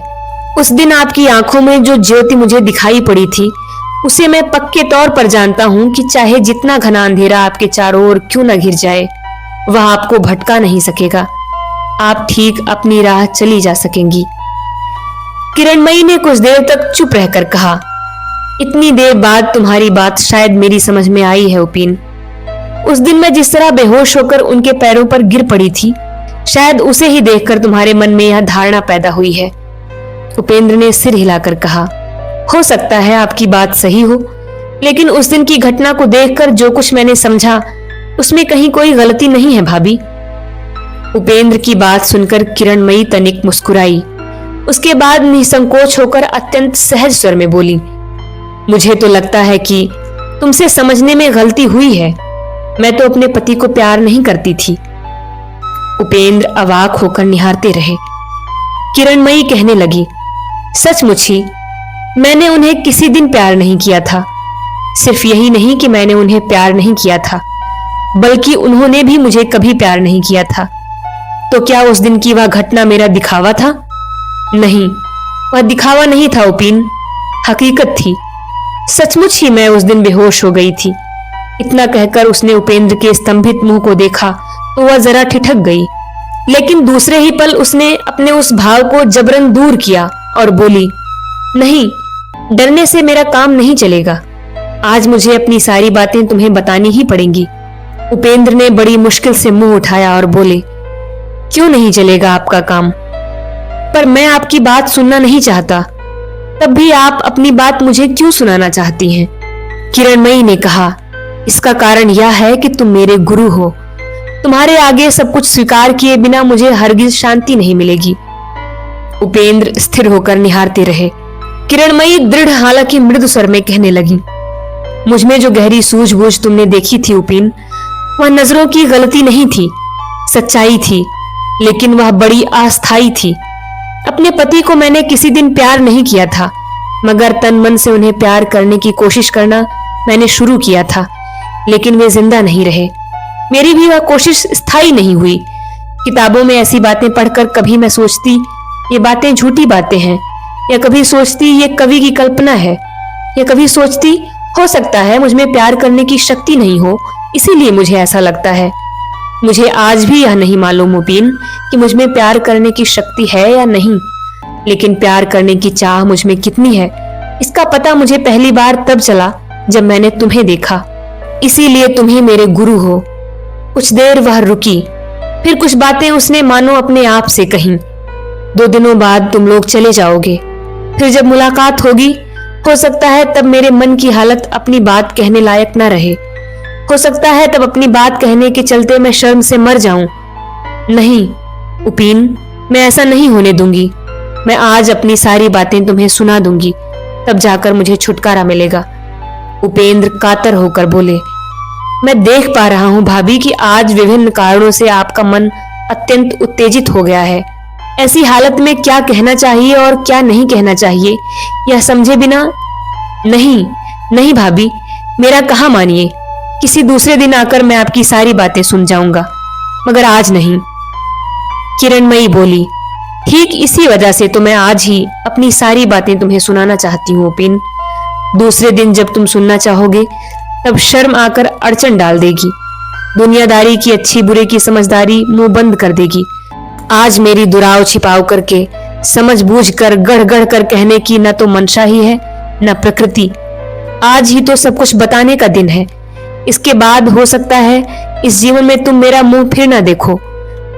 उस दिन आपकी आंखों में जो ज्योति मुझे दिखाई पड़ी थी, उसे मैं पक्के तौर पर जानता हूं कि चाहे जितना घना अंधेरा आपके चारों ओर क्यों न घिर जाए, वह आपको भटका नहीं सकेगा। आप ठीक अपनी राह चली जा सकेंगी। किरणमयी ने कुछ देर तक चुप रहकर कहा, इतनी देर बाद तुम्हारी बात शायद मेरी समझ में आई है उपेन। उस दिन मैं जिस तरह बेहोश होकर उनके पैरों पर गिर पड़ी थी, शायद उसे ही देखकर तुम्हारे मन में यह धारणा पैदा हुई है। उपेंद्र ने सिर हिलाकर कहा, हो सकता है आपकी बात सही हो, लेकिन उस दिन की घटना को देखकर जो कुछ मैंने समझा उसमें कहीं कोई गलती नहीं है भाभी। उपेंद्र की बात सुनकर किरणमयी तनिक मुस्कुराई। उसके बाद निसंकोच होकर अत्यंत सहज स्वर में बोली, मुझे तो लगता है कि तुमसे समझने में गलती हुई है। मैं तो अपने पति को प्यार नहीं करती थी। उपेंद्र अवाक होकर निहारते रहे। किरणमयी कहने लगी, सचमुच ही मैंने उन्हें किसी दिन प्यार नहीं किया था। सिर्फ यही नहीं कि मैंने उन्हें प्यार नहीं किया था, बल्कि उन्होंने भी मुझे कभी प्यार नहीं किया था। तो क्या उस दिन की वह घटना मेरा दिखावा था? नहीं, वह दिखावा नहीं था उपिन, हकीकत थी। सचमुच ही मैं उस दिन बेहोश हो गई थी। इतना कहकर उसने उपेंद्र के स्तंभित मुंह को देखा तो वह जरा ठिठक गई, लेकिन दूसरे ही पल उसने अपने उस भाव को जबरन दूर किया और बोली, नहीं, डरने से मेरा काम नहीं चलेगा। आज मुझे अपनी सारी बातें तुम्हें बतानी ही पड़ेंगी। उपेंद्र ने बड़ी मुश्किल से मुंह उठाया और बोले, क्यों नहीं चलेगा आपका काम? पर मैं आपकी बात सुनना नहीं चाहता। तब भी आप अपनी बात मुझे क्यों सुनाना चाहती हैं? किरणमयी ने कहा, इसका कारण यह है कि तुम मेरे गुरु हो। तुम्हारे आगे सब कुछ स्वीकार किए बिना मुझे हरगिज शांति नहीं मिलेगी। उपेंद्र स्थिर होकर निहारते रहे। किरणमयी दृढ़ हालांकि मृदु स्वर में कहने लगी, मुझमें जो गहरी सूझबूझ तुमने देखी थी उपिन, वह नजरों की गलती नहीं थी, सच्चाई थी, लेकिन वह बड़ी अस्थायी थी। अपने पति को मैंने किसी दिन प्यार नहीं किया था, मगर तन मन से उन्हें प्यार करने की कोशिश करना मैंने शुरू किया था, लेकिन वे जिंदा नहीं रहे। मेरी भी वह कोशिश स्थायी नहीं हुई। किताबों में ऐसी बातें पढ़कर कभी मैं सोचती ये बातें झूठी बातें हैं, या कभी सोचती ये कवि की कल्पना है, या कभी सोचती हो सकता है मुझमें प्यार करने की शक्ति नहीं हो, इसीलिए मुझे ऐसा लगता है। मुझे आज भी यह नहीं मालूम उपिन कि मुझमें प्यार करने की शक्ति है या नहीं, लेकिन प्यार करने की चाह मुझमें कितनी है इसका पता मुझे पहली बार तब चला जब मैंने तुम्हें देखा। इसीलिए तुम ही मेरे गुरु हो। कुछ देर वह रुकी, फिर कुछ बातें उसने मानो अपने आप से कहीं। 2 दिनों बाद तुम लोग चले जाओगे, फिर जब मुलाकात होगी हो सकता है तब मेरे मन की हालत अपनी बात कहने लायक न रहे। हो सकता है तब अपनी बात कहने के चलते मैं शर्म से मर जाऊं। नहीं उपिन, मैं ऐसा नहीं होने दूंगी। मैं आज अपनी सारी बातें तुम्हें सुना दूंगी, तब जाकर मुझे छुटकारा मिलेगा। उपेंद्र कातर होकर बोले, मैं देख पा रहा हूं भाभी कि आज विभिन्न कारणों से आपका मन अत्यंत उत्तेजित हो गया है। ऐसी हालत में क्या कहना चाहिए और क्या नहीं कहना चाहिए यह समझे बिना। नहीं भाभी, मेरा कहा मानिए। किसी दूसरे दिन आकर मैं आपकी सारी बातें सुन जाऊंगा, मगर आज नहीं। किरणमयी बोली, ठीक इसी वजह से तो मैं आज ही अपनी सारी बातें तुम्हें सुनाना चाहती हूँ उपिन। दूसरे दिन जब तुम सुनना चाहोगे तब शर्म आकर अड़चन डाल देगी, दुनियादारी की अच्छी बुरे की समझदारी मुंह बंद कर देगी। आज मेरी दुराव छिपाव करके समझ बूझ कर गढ़ गढ़ कर कहने की न तो मंशा ही है न प्रकृति। आज ही तो सब कुछ बताने का दिन है। इसके बाद हो सकता है इस जीवन में तुम मेरा मुंह फिर ना देखो।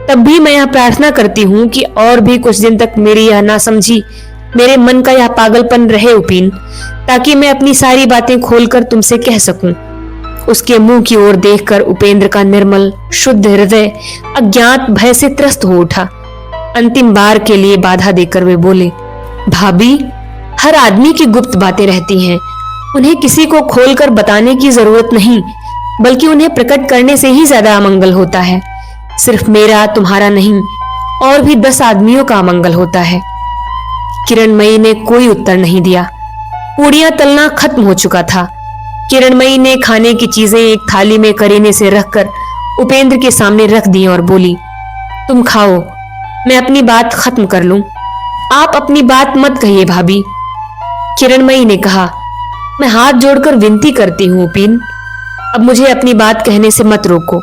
तब भी मैं यह प्रार्थना करती हूँ कि और भी कुछ दिन तक मेरी यह ना समझी, मेरे मन का यह पागलपन रहे उपिन, ताकि मैं अपनी सारी बातें खोलकर तुमसे कह सकूं। उसके मुंह की ओर देखकर उपेंद्र का निर्मल शुद्ध हृदय अज्ञात भय से त्रस्त हो उठा। अंतिम बार के लिए बाधा देकर वे बोले, भाभी, हर आदमी की गुप्त बातें रहती हैं, उन्हें किसी को खोलकर बताने की जरूरत नहीं, बल्कि उन्हें प्रकट करने से ही ज्यादा अमंगल होता है। सिर्फ मेरा, तुम्हारा नहीं, और भी 10 आदमियों का अमंगल होता है। किरणमयी ने कोई उत्तर नहीं दिया। पूड़ियां तलना खत्म हो चुका था। किरणमयी ने खाने की चीजें एक थाली में करीने से रखकर उपेंद्र के सामने रख दी और बोली, तुम खाओ, मैं अपनी बात खत्म कर लूं। आप अपनी बात मत कहिए भाभी। किरणमयी ने कहा, मैं हाथ जोड़कर विनती करती हूं उपिन, अब मुझे अपनी बात कहने से मत रोको।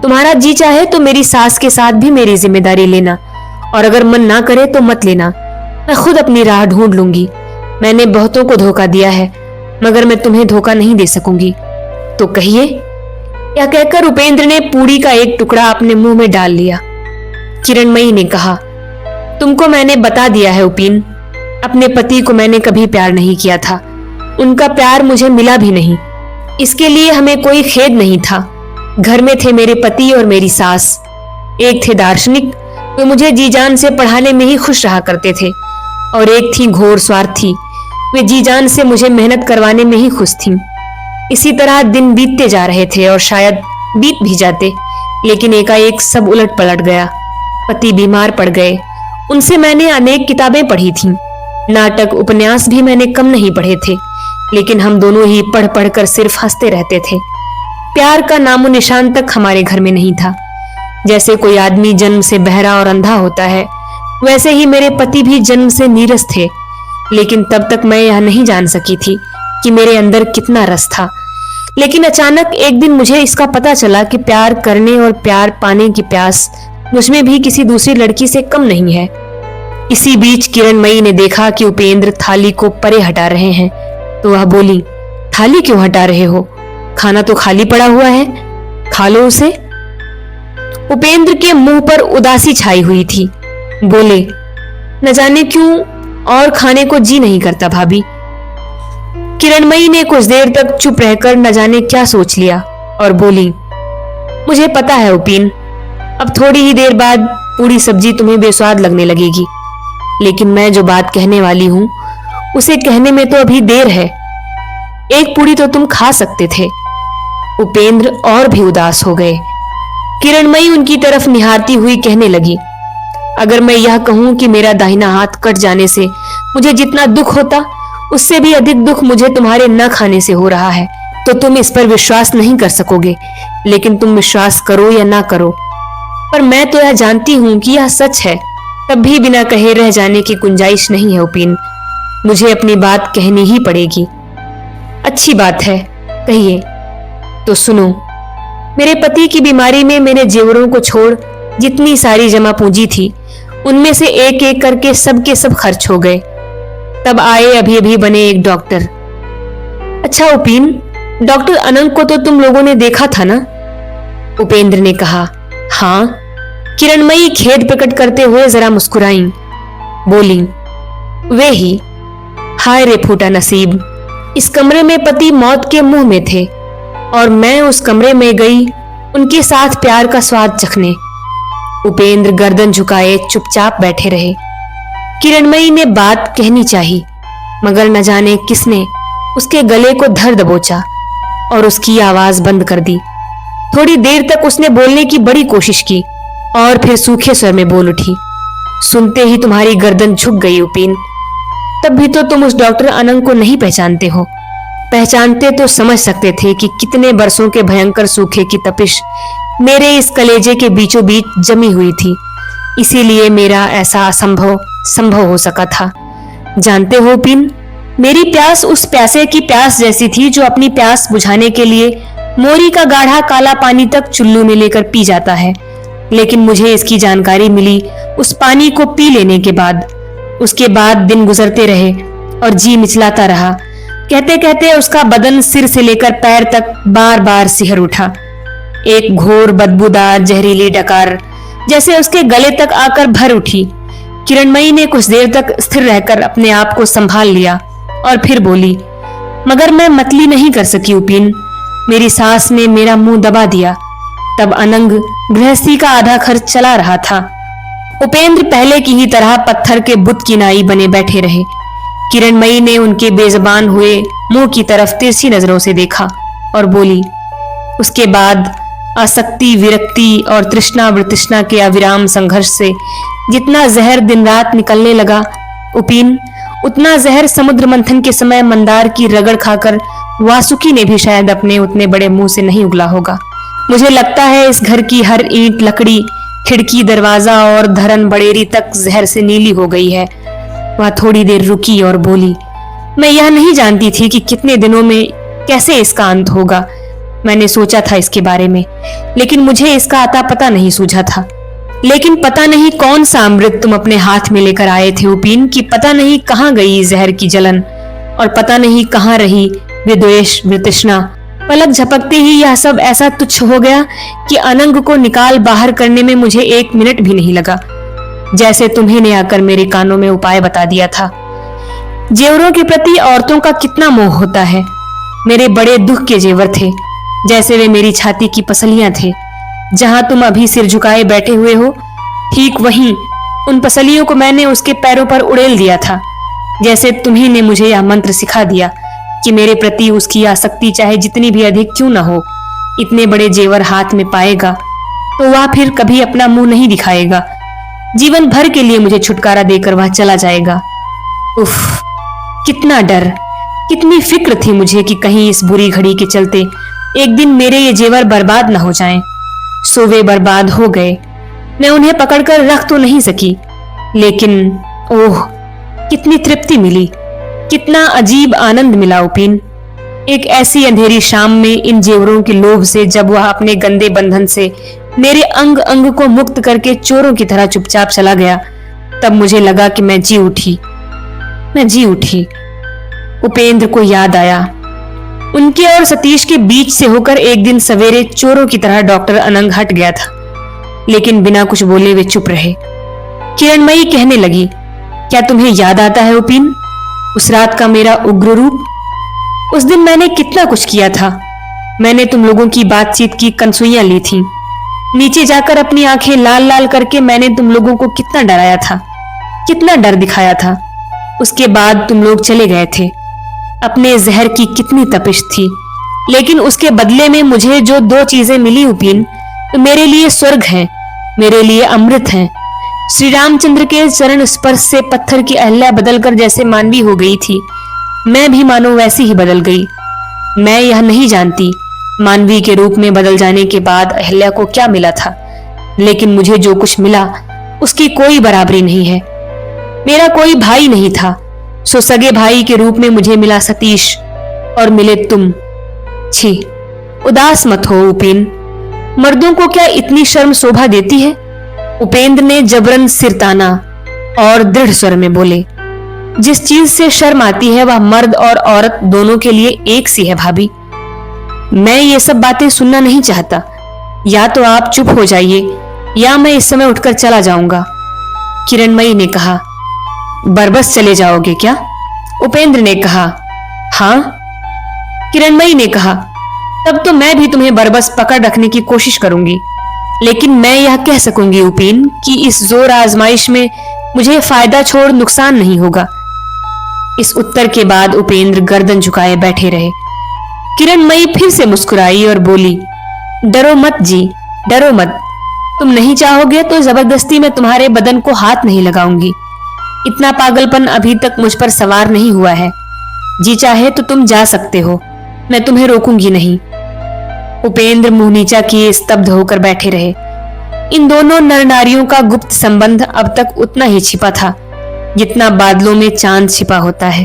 तुम्हारा जी चाहे तो मेरी सास के साथ भी मेरी जिम्मेदारी लेना, और अगर मन ना करे तो मत लेना। मैं खुद अपनी राह ढूंढ लूंगी। मैंने बहुतों को धोखा दिया है, मगर मैं तुम्हें धोखा नहीं दे सकूंगी। तो कहिए। यह कहकर उपेंद्र ने पूड़ी का एक टुकड़ा अपने मुंह में डाल लिया। किरणमयी ने कहा, तुमको मैंने बता दिया है उपिन, अपने पति को मैंने कभी प्यार नहीं किया था। उनका प्यार मुझे मिला भी नहीं। इसके लिए हमें कोई खेद नहीं था। घर में थे मेरे पति और मेरी सास। एक थे दार्शनिक, वे मुझे जी जान से पढ़ाने में ही खुश रहा करते थे, और एक थी घोर स्वार्थी, वे जी जान से मुझे मेहनत करवाने में ही खुश थीं। इसी तरह दिन बीतते जा रहे थे और शायद बीत भी जाते, लेकिन एकाएक सब उलट पलट गया। पति बीमार पड़ गए उनसे मैंने अनेक किताबें पढ़ी थीं, नाटक उपन्यास भी मैंने कम नहीं पढ़े थे, लेकिन हम दोनों ही पढ़ पढ़ कर सिर्फ हंसते रहते थे। प्यार का नामो निशान तक हमारे घर में नहीं था। जैसे कोई आदमी जन्म से बहरा और अंधा होता है, वैसे ही मेरे पति भी जन्म से नीरस थे, लेकिन तब तक मैं यह नहीं जान सकी थी कि मेरे अंदर कितना रस था। लेकिन अचानक एक दिन मुझे इसका पता चला कि प्यार करने और प्यार पाने की प्यास मुझमें भी किसी दूसरी लड़की से कम नहीं है। इसी बीच किरणमयी ने देखा कि उपेंद्र थाली को परे हटा रहे हैं, तो वह बोली, थाली क्यों हटा रहे हो? खाना तो खाली पड़ा हुआ है, खा लो उसे। उपेंद्र के मुंह पर उदासी छाई हुई थी। बोले, न जाने क्यों और खाने को जी नहीं करता भाभी। किरणमयी ने कुछ देर तक चुप रहकर न जाने क्या सोच लिया और बोली, मुझे पता है उपेन, अब थोड़ी ही देर बाद पूरी सब्जी तुम्हें बेस्वाद लगने लगेगी, लेकिन मैं जो बात कहने वाली हूं उसे कहने में तो अभी देर है। एक पूरी तो तुम खा सकते थे। उपेंद्र और भी उदास हो गए। किरणमयी उनकी तरफ निहारती हुई कहने लगी, अगर मैं यह कहूं कि मेरा दाहिना हाथ कट जाने से मुझे जितना दुख होता, उससे भी अधिक दुख मुझे तुम्हारे न खाने से हो रहा है, तो तुम इस पर विश्वास नहीं कर सकोगे। लेकिन तुम विश्वास करो या ना करो, पर मैं तो यह जानती हूं कि यह सच है, तब भी बिना कहे रह जाने की गुंजाइश नहीं है उपेन। मुझे अपनी बात कहनी ही पड़ेगी। अच्छी बात है, कहिए। तो सुनो, मेरे पति की बीमारी में मेरे जेवरों को छोड़ जितनी सारी जमा पूंजी थी, उनमें से एक एक करके सबके सब खर्च हो गए। तब आए अभी अभी बने एक डॉक्टर। अच्छा उपेन, डॉक्टर अनंग को तो तुम लोगों ने देखा था ना? उपेंद्र ने कहा, हाँ। किरणमयी खेद प्रकट करते हुए जरा मुस्कुराई। बोली, वे ही। हाय रे फूटा नसीब, इस कमरे में पति मौत के मुंह में थे और मैं उस कमरे में गई उनके साथ प्यार का स्वाद चखने। उपेंद्र गर्दन झुकाए चुपचाप बैठे रहे। किरणमयी ने बात कहनी चाहिए, मगर न जाने किसने उसके गले को धर दबोचा और उसकी आवाज बंद कर दी। थोड़ी देर तक उसने बोलने की बड़ी कोशिश की और फिर सूखे स्वर में बोल उठी, सुनते ही तुम्हारी गर्दन झुक गई उपेन। तब भी तो तुम उस डॉक्टर अनंग को नहीं पहचानते हो। पहचानते तो समझ सकते थे कि कितने बरसों के भयंकर सूखे की तपिश मेरे इस कलेजे के बीचों बीच जमी हुई थी। इसीलिए मेरा ऐसा असंभव संभव हो सका था। जानते हो पिन, मेरी प्यास उस प्यासे की प्यास जैसी थी जो अपनी प्यास बुझाने के लिए मोरी का गाढ़ा काला पानी तक चुल्लू में लेकर पी जाता है। लेकिन मुझे इसकी जानकारी मिली उस पानी को पी लेने के बाद। उसके बाद दिन गुजरते रहे और जी मिचलाता रहा। कहते कहते उसका बदन सिर से लेकर पैर तक बार बार सिहर उठा। एक घोर बदबूदार जहरीली डकार जैसे उसके गले तक आकर भर उठी। किरणमयी ने कुछ देर तक स्थिर रहकर अपने आप को संभाल लिया और फिर बोली, मगर मैं मतली नहीं कर सकी उपेन। मेरी सास ने मेरा मुंह दबा दिया। तब अनंग गृहस्थी का आधा खर्च चला रहा था। उपेंद्र पहले की ही तरह पत्थर के बुत की नाई बने बैठे रहे। किरणमयी ने उनके बेजबान हुए मुंह की तरफ तिरछी नजरों से देखा और बोली, उसके बाद आसक्ति, विरक्ति और तृष्णा वृतृष्णा के अविराम संघर्ष से जितना जहर दिन रात निकलने लगा उपेन, उतना जहर समुद्र मंथन के समय मंदार की रगड़ खाकर वासुकी ने भी शायद अपने उतने बड़े मुंह से नहीं उगला होगा। मुझे लगता है इस घर की हर ईंट, लकड़ी, खिड़की, दरवाजा और धरन बड़ेरी तक जहर से नीली हो गई है। वह थोड़ी देर रुकी और बोली, मैं यह नहीं जानती थी कि कितने दिनों में कैसे इसका अंत होगा। मैंने सोचा था इसके बारे में, लेकिन मुझे इसका अता पता नहीं सूझा था। लेकिन पता नहीं कौन सा अमृत तुम अपने हाथ में लेकर आए थे उपेन, कि पता नहीं कहाँ गई जहर की जलन और पता नहीं कहाँ रही विद्वेष वितृष्णा। पलक झपकते ही यह सब ऐसा तुच्छ हो गया कि अनंग को निकाल बाहर करने में मुझे 1 मिनट भी नहीं लगा, जैसे तुम्ही ने आकर मेरे कानों में उपाय बता दिया था। जेवरों के प्रति औरतों का कितना मोह होता है। मेरे बड़े दुख के जेवर थे, जैसे वे मेरी छाती की पसलियां थे। जहां तुम अभी सिर झुकाए बैठे हुए हो, ठीक वहीं उन पसलियों को मैंने उसके पैरों पर उड़ेल दिया था। जैसे तुम्ही ने मुझे यह मंत्र सिखा दिया कि मेरे प्रति उसकी आसक्ति चाहे जितनी भी अधिक क्यों न हो, इतने बड़े जेवर हाथ में पाएगा तो वह फिर कभी अपना मुंह नहीं दिखाएगा। जीवन भर के लिए मुझे छुटकारा देकर वह चला जाएगा। उफ, कितना डर, कितनी फिक्र थी मुझे कि कहीं इस बुरी घड़ी के चलते एक दिन मेरे ये जेवर बर्बाद न हो जाएं। सो वे बर्बाद हो गए। मैं उन्हें पकड़कर रख तो नहीं सकी, लेकिन ओह, कितनी तृप्ति मिली, कितना अजीब आनंद मिला उपिन। एक ऐसी अंधेरी शाम में इन जेवरों के लोभ से जब वह अपने गंदे बंधन से मेरे अंग अंग को मुक्त करके चोरों की तरह चुपचाप चला गया, तब मुझे लगा कि मैं जी उठी। उपेंद्र को याद आया। उनके और सतीश के बीच से होकर एक दिन सवेरे चोरों की तरह डॉक्टर अनंग हट गया था, लेकिन बिना कुछ बोले वे चुप रहे। किरणमयी कहने लगी, क्या तुम्हें याद आता है उपिन, उस रात का मेरा उग्र रूप? उस दिन मैंने कितना कुछ किया था। मैंने तुम लोगों की बातचीत की कनसुइयां ली थी। नीचे जाकर अपनी आंखें लाल लाल करके मैंने तुम लोगों को कितना डराया था, कितना डर दिखाया था। उसके बाद तुम लोग चले गए थे। अपने जहर की कितनी तपिश थी, लेकिन उसके बदले में मुझे जो 2 चीजें मिली उपिन, तो मेरे लिए स्वर्ग हैं, मेरे लिए अमृत हैं। श्री रामचंद्र के चरण स्पर्श से पत्थर की अहल्या बदलकर जैसे मानवी हो गई थी, मैं भी मानो वैसी ही बदल गई। मैं यह नहीं जानती मानवी के रूप में बदल जाने के बाद अहल्या को क्या मिला था, लेकिन मुझे जो कुछ मिला उसकी कोई बराबरी नहीं है। मेरा कोई भाई नहीं था, सो सगे भाई के रूप में मुझे मिला सतीश, और मिले तुम। छी, उदास मत हो उपेन, मर्दों को क्या इतनी शर्म शोभा देती है? उपेंद्र ने जबरन सिर ताना और दृढ़ स्वर में बोले, जिस चीज से शर्म आती है वह मर्द और औरत दोनों के लिए एक सी है भाभी। मैं ये सब बातें सुनना नहीं चाहता। या तो आप चुप हो जाइए या मैं इस समय उठकर चला जाऊंगा। किरणमयी ने कहा। बरबस चले जाओगे क्या? उपेंद्र ने कहा। हाँ। किरणमयी ने कहा, तब तो मैं भी तुम्हें बरबस पकड़ रखने की कोशिश करूंगी, लेकिन मैं यह कह सकूंगी उपेन कि इस जोर आजमाइश में मुझे फायदा छोड़ नुकसान नहीं होगा। इस उत्तर के बाद उपेंद्र गर्दन झुकाए बैठे रहे। किरणमयी फिर से मुस्कुराई और बोली, डरो मत जी, डरो मत। तुम नहीं चाहोगे तो जबरदस्ती मैं तुम्हारे बदन को हाथ नहीं लगाऊंगी। इतना पागलपन अभी तक मुझ पर सवार नहीं हुआ है। जी चाहे तो तुम जा सकते हो, मैं तुम्हें रोकूंगी नहीं। उपेंद्र मुंह नीचा किए स्तब्ध होकर बैठे रहे। इन दोनों नर नारियों का गुप्त संबंध अब तक उतना ही छिपा था जितना बादलों में चांद छिपा होता है,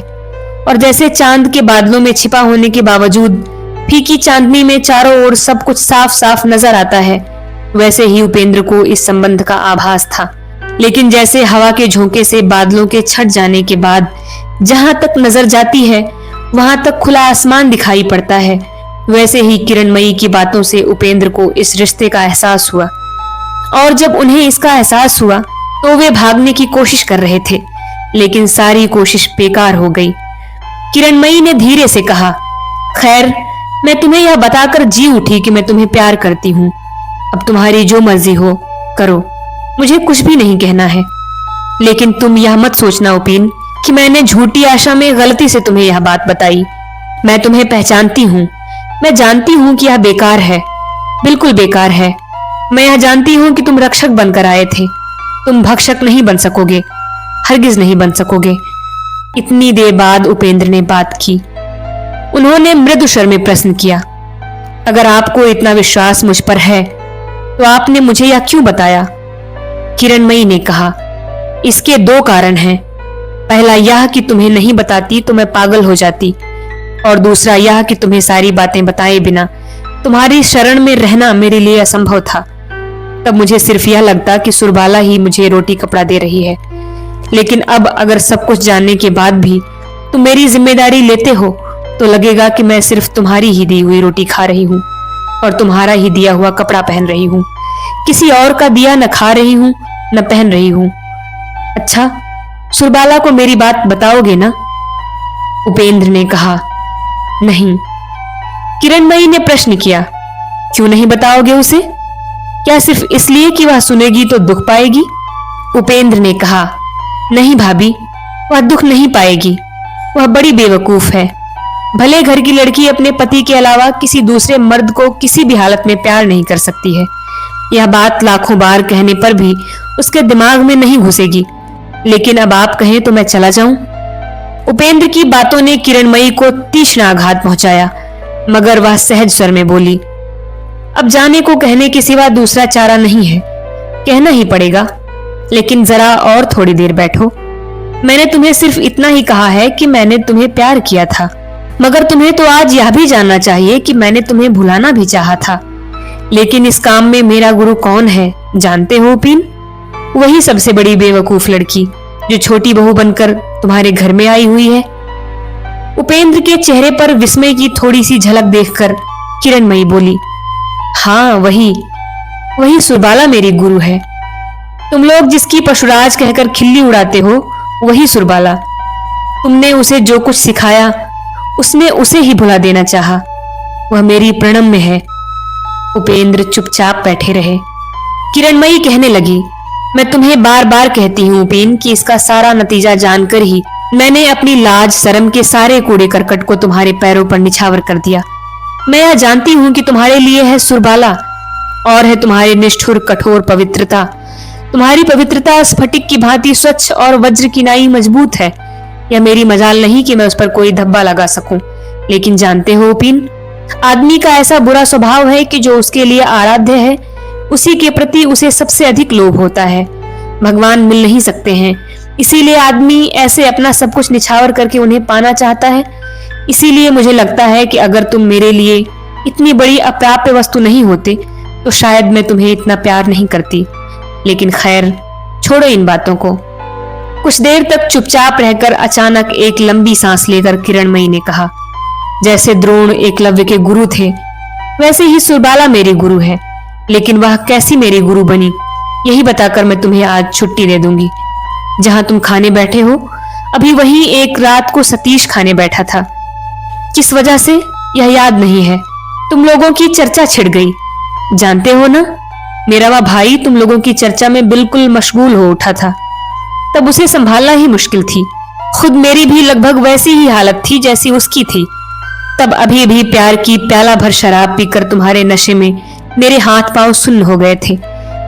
और जैसे चांद के बादलों में छिपा होने के बावजूद फीकी चांदनी में चारों ओर सब कुछ साफ साफ नजर आता है, वैसे ही उपेंद्र को इस संबंध का आभास था। लेकिन जैसे हवा के झोंके से बादलों के छट जाने के बाद जहां तक नजर जाती है वहां तक खुला आसमान दिखाई पड़ता है, वैसे ही किरणमयी की बातों से उपेंद्र को इस रिश्ते का एहसास हुआ। और जब उन्हें इसका एहसास हुआ तो वे भागने की कोशिश कर रहे थे, लेकिन सारी कोशिश बेकार हो गई। किरणमयी ने धीरे से कहा, खैर, मैं तुम्हें यह बताकर जी उठी कि मैं तुम्हें प्यार करती हूँ। अब तुम्हारी जो मर्जी हो करो, मुझे कुछ भी नहीं कहना है। लेकिन तुम यह मत सोचना उपेन कि मैंने झूठी आशा में गलती से तुम्हें यह बात बताई। मैं तुम्हें पहचानती हूँ, मैं जानती हूँ कि यह बेकार है, बिल्कुल बेकार है। मैं यह जानती हूँ कि तुम रक्षक बनकर आए थे, तुम भक्षक नहीं बन सकोगे, हरगिज नहीं बन सकोगे। इतनी देर बाद उपेंद्र ने बात की। उन्होंने मृदु स्वर में प्रश्न किया, अगर आपको इतना विश्वास मुझ पर है तो आपने मुझे यह क्यों बताया? किरणमयी ने कहा, इसके 2 कारण हैं। पहला यह कि तुम्हें नहीं बताती तो मैं पागल हो जाती, और दूसरा यह कि तुम्हें सारी बातें बताए बिना तुम्हारी शरण में रहना मेरे लिए असंभव था। तब मुझे सिर्फ यह लगता कि सुरबाला ही मुझे रोटी कपड़ा दे रही है, लेकिन अब अगर सब कुछ जानने के बाद भी तुम मेरी जिम्मेदारी लेते हो तो लगेगा कि मैं सिर्फ तुम्हारी ही दी हुई रोटी खा रही हूँ और तुम्हारा ही दिया हुआ कपड़ा पहन रही हूँ, किसी और का दिया न खा रही हूँ न पहन रही हूँ। अच्छा, सुरबाला को मेरी बात बताओगे ना? उपेंद्र ने कहा, नहीं। किरणमयी ने प्रश्न किया, क्यों नहीं बताओगे उसे? क्या सिर्फ इसलिए कि वह सुनेगी तो दुख पाएगी? उपेंद्र ने कहा, नहीं भाभी, वह दुख नहीं पाएगी। वह बड़ी बेवकूफ है। भले घर की लड़की अपने पति के अलावा किसी दूसरे मर्द को किसी भी हालत में प्यार नहीं कर सकती है, यह बात लाखों बार कहने पर भी उसके दिमाग में नहीं घुसेगी। लेकिन अब आप कहें तो मैं चला जाऊं? उपेंद्र की बातों ने किरणमयी को तीक्ष्ण आघात पहुंचाया, मगर वह सहज स्वर में बोली, अब जाने को कहने के सिवा दूसरा चारा नहीं है, कहना ही पड़ेगा। लेकिन जरा और थोड़ी देर बैठो। मैंने तुम्हें सिर्फ इतना ही कहा है कि मैंने तुम्हें प्यार किया था, मगर तुम्हें तो आज यह भी जानना चाहिए कि मैंने तुम्हें भुलाना भी चाहा था। लेकिन इस काम में मेरा गुरु कौन है जानते हो उपेन? वही सबसे बड़ी बेवकूफ लड़की जो छोटी बहू बनकर तुम्हारे घर में आई हुई है। उपेंद्र के चेहरे पर विस्मय की थोड़ी सी झलक देखकर किरणमयी बोली, हाँ वही सुरबाला मेरी गुरु है। तुम लोग जिसकी पशुराज कहकर खिल्ली उड़ाते हो वही सुरबाला। तुमने उसे जो कुछ सिखाया उसने उसे ही भुला देना चाहा। वह मेरी प्रणम्य है। उपेंद्र चुपचाप बैठे रहे। किरणमयी कहने लगी, मैं तुम्हें बार बार कहती हूँ उपेन कि इसका सारा नतीजा जानकर ही मैंने अपनी लाज शर्म के सारे कूड़े करकट को तुम्हारे पैरों पर निछावर कर दिया। मैं यह जानती हूँ कि तुम्हारे लिए है सुरबाला और है तुम्हारी निष्ठुर कठोर पवित्रता। तुम्हारी पवित्रता स्फटिक की भांति स्वच्छ और वज्र की नाई मजबूत है। यह मेरी मजाल नहीं कि मैं उस पर कोई धब्बा लगा सकूं। लेकिन जानते हो उपेन, आदमी का ऐसा बुरा स्वभाव है कि जो उसके लिए आराध्य है उसी के प्रति उसे सबसे अधिक लोभ होता है। भगवान मिल नहीं सकते हैं, इसीलिए आदमी ऐसे अपना सब कुछ निछावर करके उन्हें पाना चाहता है। इसीलिए मुझे लगता है कि अगर तुम मेरे लिए इतनी बड़ी अप्राप्य वस्तु नहीं होते तो शायद मैं तुम्हें इतना प्यार नहीं करती। लेकिन खैर, छोड़ो इन बातों को। कुछ देर तक चुपचाप रहकर अचानक एक लंबी सांस लेकर किरणमयी ने कहा, जैसे द्रोण एकलव्य के गुरु थे वैसे ही सुरबाला मेरी गुरु है। लेकिन वह कैसी मेरी गुरु बनी यही बताकर मैं तुम्हें आज छुट्टी दे दूंगी। जहां तुम खाने बैठे हो अभी वहीं एक रात को सतीश खाने बैठा था। किस वजह से यह याद नहीं है। तुम लोगों की चर्चा छिड़ गई। जानते हो ना, मेरा वह भाई तुम लोगों की चर्चा में बिल्कुल मशगूल हो उठा था। तब उसे संभालना ही मुश्किल थी। खुद मेरी भी लगभग वैसी ही हालत थी जैसी उसकी थी। तब अभी भी प्यार की प्याला भर शराब पीकर तुम्हारे नशे में मेरे हाथ पांव सुन्न हो गए थे।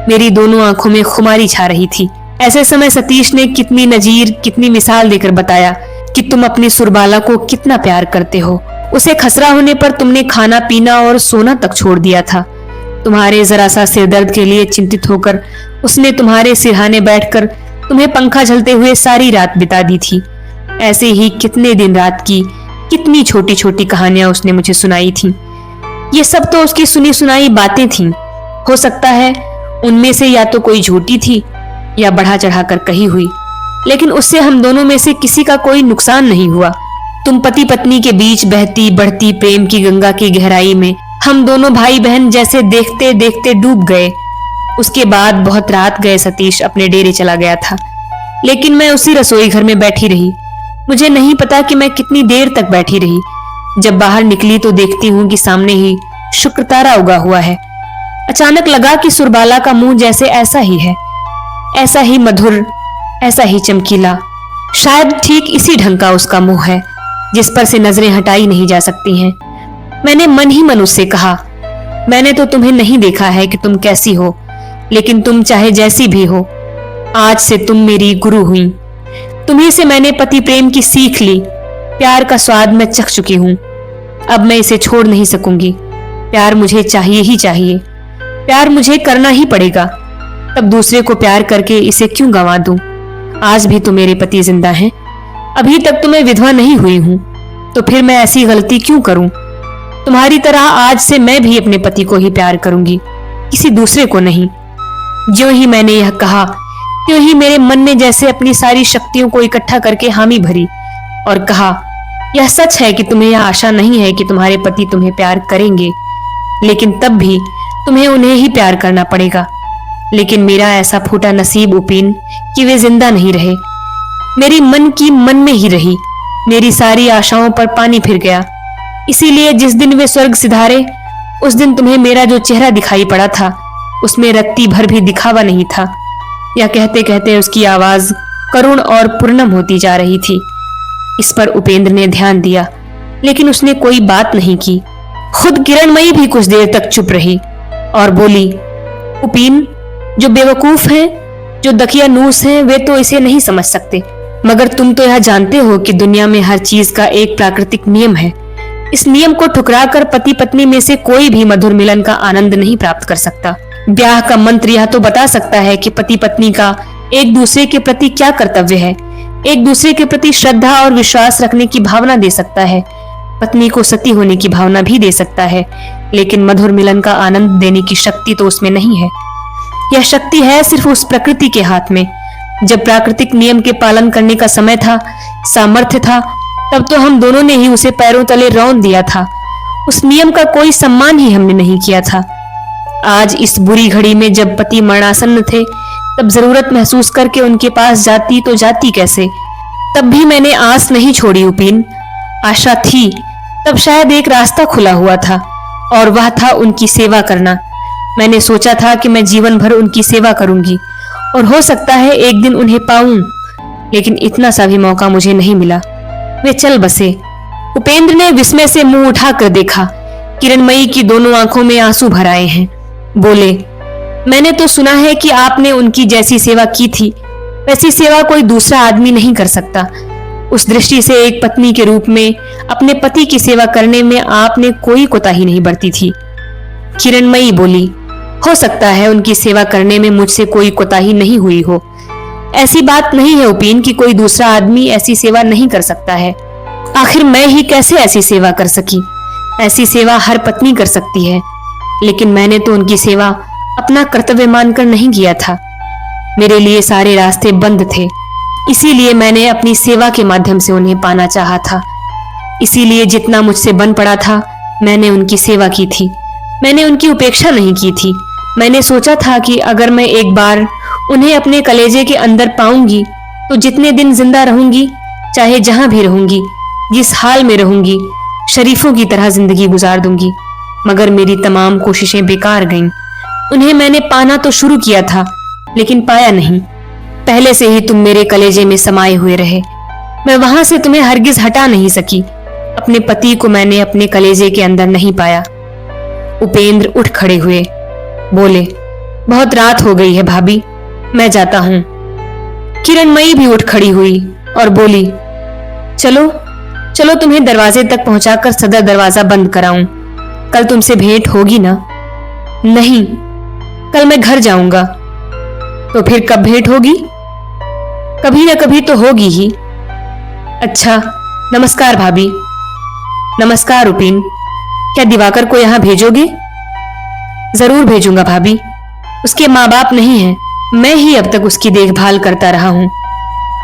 मेरी दोनों आंखों में खुमारी छा रही थी। ऐसे समय सतीश ने कितनी नजीर, कितनी मिसाल देकर बताया कि तुम अपनी सुरबाला को कितना प्यार करते हो। उसे खसरा होने पर तुमने खाना पीना और सोना तक छोड़ दिया था। तुम्हारे जरा सा सिरदर्द के लिए चिंतित होकर उसने तुम्हारे सिरहाने बैठकर तुम्हें पंखा झलते हुए सारी रात बिता दी थी। ऐसे ही कितने दिन रात की कितनी छोटी छोटी कहानियां उसने मुझे सुनाई थी। ये सब तो उसकी सुनी सुनाई बातें थीं। हो सकता है उनमें से या तो कोई झूठी थी या बढ़ा चढ़ाकर कही हुई, लेकिन उससे हम दोनों में से किसी का कोई नुकसान नहीं हुआ। तुम पति पत्नी के बीच बहती बढ़ती प्रेम की गंगा की गहराई में हम दोनों भाई बहन जैसे देखते देखते डूब गए। उसके बाद बहुत रात गए सतीश अपने डेरे चला गया था, लेकिन मैं उसी रसोई घर में बैठी रही। मुझे नहीं पता कि मैं कितनी देर तक बैठी रही। जब बाहर निकली तो देखती हूँ कि सामने ही शुक्र तारा उगा हुआ है। अचानक लगा कि सुरबाला का मुंह जैसे ऐसा ही है, ऐसा ही मधुर, ऐसा ही चमकीला। शायद ठीक इसी ढंग का उसका मुंह है जिस पर से नजरें हटाई नहीं जा सकती हैं। मैंने मन ही मन उससे कहा, मैंने तो तुम्हें नहीं देखा है कि तुम कैसी हो, लेकिन तुम चाहे जैसी भी हो, आज से तुम मेरी गुरु हुई। तुम्हीं से मैंने पति प्रेम की सीख ली। प्यार का स्वाद मैं चख चुकी हूं। अब मैं इसे छोड़ नहीं सकूंगी। प्यार मुझे चाहिए ही चाहिए। प्यार मुझे करना ही पड़ेगा। तब दूसरे को प्यार करके इसे क्यों गंवा दूं? आज भी तो मेरे पति जिंदा हैं। अभी तक तो मैं विधवा नहीं हुई हूं, तो फिर मैं ऐसी गलती क्यों करूं? तुम्हारी तरह आज से मैं भी अपने पति को ही प्यार करूंगी, किसी दूसरे को नहीं। ज्यों ही मैंने यह कहा त्यों ही मेरे मन ने जैसे अपनी सारी शक्तियों को इकट्ठा करके हामी भरी और कहा, यह सच है कि तुम्हें यह आशा नहीं है कि तुम्हारे पति तुम्हें प्यार करेंगे, लेकिन तब भी तुम्हें उन्हें ही प्यार करना पड़ेगा। लेकिन मेरा ऐसा फूटा नसीब उपेन कि वे जिंदा नहीं रहे। मेरी मन की मन में ही रही। मेरी सारी आशाओं पर पानी फिर गया। इसीलिए जिस दिन वे स्वर्ग सिधारे उस दिन तुम्हें मेरा जो चेहरा दिखाई पड़ा था उसमें रत्ती भर भी दिखावा नहीं था। यह कहते कहते उसकी आवाज करुण और पूर्णम होती जा रही थी। इस पर उपेंद्र ने ध्यान दिया, लेकिन उसने कोई बात नहीं की। खुद किरणमयी भी कुछ देर तक चुप रही और बोली, उपेन, जो बेवकूफ हैं, जो दकियानूस हैं, वे तो इसे नहीं समझ सकते, मगर तुम तो यह जानते हो कि दुनिया में हर चीज का एक प्राकृतिक नियम है। इस नियम को ठुकराकर पति पत्नी में से कोई भी मधुर मिलन का आनंद नहीं प्राप्त कर सकता। ब्याह का मंत्र यह तो बता सकता है कि पति पत्नी का एक दूसरे के प्रति क्या कर्तव्य है, एक दूसरे के प्रति श्रद्धा और विश्वास रखने की भावना दे सकता है, पत्नी को सती होने की भावना भी दे सकता है, लेकिन मधुर मिलन का आनंद देने की शक्ति तो उसमें नहीं है। यह शक्ति है सिर्फ उस प्रकृति के हाथ में। जब प्राकृतिक नियम के पालन करने का समय था, सामर्थ्य था, तब तो हम दोनों ने ही उसे पैरों तले रौंद दिया था। उस नियम का कोई सम्मान ही हमने नहीं किया था। आज इस बुरी घड़ी में जब पति मरणासन्न थे, तब जरूरत महसूस करके उनके पास जाती तो जाती कैसे। तब भी मैंने आस नहीं छोड़ी उपेन। आशा थी, तब शायद एक रास्ता खुला हुआ था, और वह था उनकी सेवा करना। मैंने सोचा था कि मैं जीवन भर उनकी सेवा करूंगी और हो सकता है एक दिन उन्हें पाऊं, लेकिन इतना सा भी मौका मुझे नहीं मिला। वे चल बसे। उपेंद्र ने विस्मय से मुंह उठाकर देखा। किरणमयी की दोनों आंखों में आंसू भर आए हैं। बोले, मैंने तो सुना है कि आपने उनकी जैसी सेवा की थी, वैसी सेवा कोई दूसरा आदमी नहीं कर सकता। उस दृष्टि से एक पत्नी के रूप में अपने पति की सेवा करने में आपने कोई कोताही नहीं बरती थी। किरणमयी बोली, हो सकता है उनकी सेवा करने में मुझसे कोई कोताही नहीं हुई हो। ऐसी बात नहीं है उपेन कि कोई दूसरा आदमी ऐसी सेवा नहीं कर सकता है। आखिर मैं ही कैसे ऐसी सेवा कर सकी? ऐसी सेवा हर पत्नी कर सकती है, लेकिन मैंने तो उनकी सेवा अपना कर्तव्य मानकर नहीं किया था। मेरे लिए सारे रास्ते बंद थे, इसीलिए मैंने अपनी सेवा के माध्यम से उन्हें पाना चाहा था। इसीलिए जितना मुझसे बन पड़ा था, मैंने उनकी सेवा की थी। मैंने उनकी उपेक्षा नहीं की थी। मैंने सोचा था कि अगर मैं एक बार उन्हें अपने कलेजे के अंदर पाऊंगी, तो जितने दिन जिंदा रहूंगी, चाहे जहां भी रहूंगी, जिस हाल में रहूंगी, शरीफों की तरह जिंदगी गुजार दूंगी। मगर मेरी तमाम कोशिशें बेकार गईं। उन्हें मैंने पाना तो शुरू किया था, लेकिन पाया नहीं। पहले से ही तुम मेरे कलेजे में समाये हुए रहे। मैं वहां से तुम्हें हरगिज हटा नहीं सकी। अपने पति को मैंने अपने कलेजे के अंदर नहीं पाया। उपेंद्र उठ खड़े हुए। बोले, बहुत रात हो गई है भाभी, मैं जाता हूं। किरणमयी भी उठ खड़ी हुई और बोली, चलो चलो, तुम्हें दरवाजे तक पहुंचाकर सदर दरवाजा बंद कराऊं। कल तुमसे भेंट होगी ना? नहीं, कल मैं घर जाऊंगा। तो फिर कब भेंट होगी? कभी ना कभी तो होगी ही। अच्छा, नमस्कार भाभी। नमस्कार उपेन। क्या दिवाकर को यहां भेजोगे? जरूर भेजूंगा भाभी। उसके माँ बाप नहीं हैं, मैं ही अब तक उसकी देखभाल करता रहा हूं।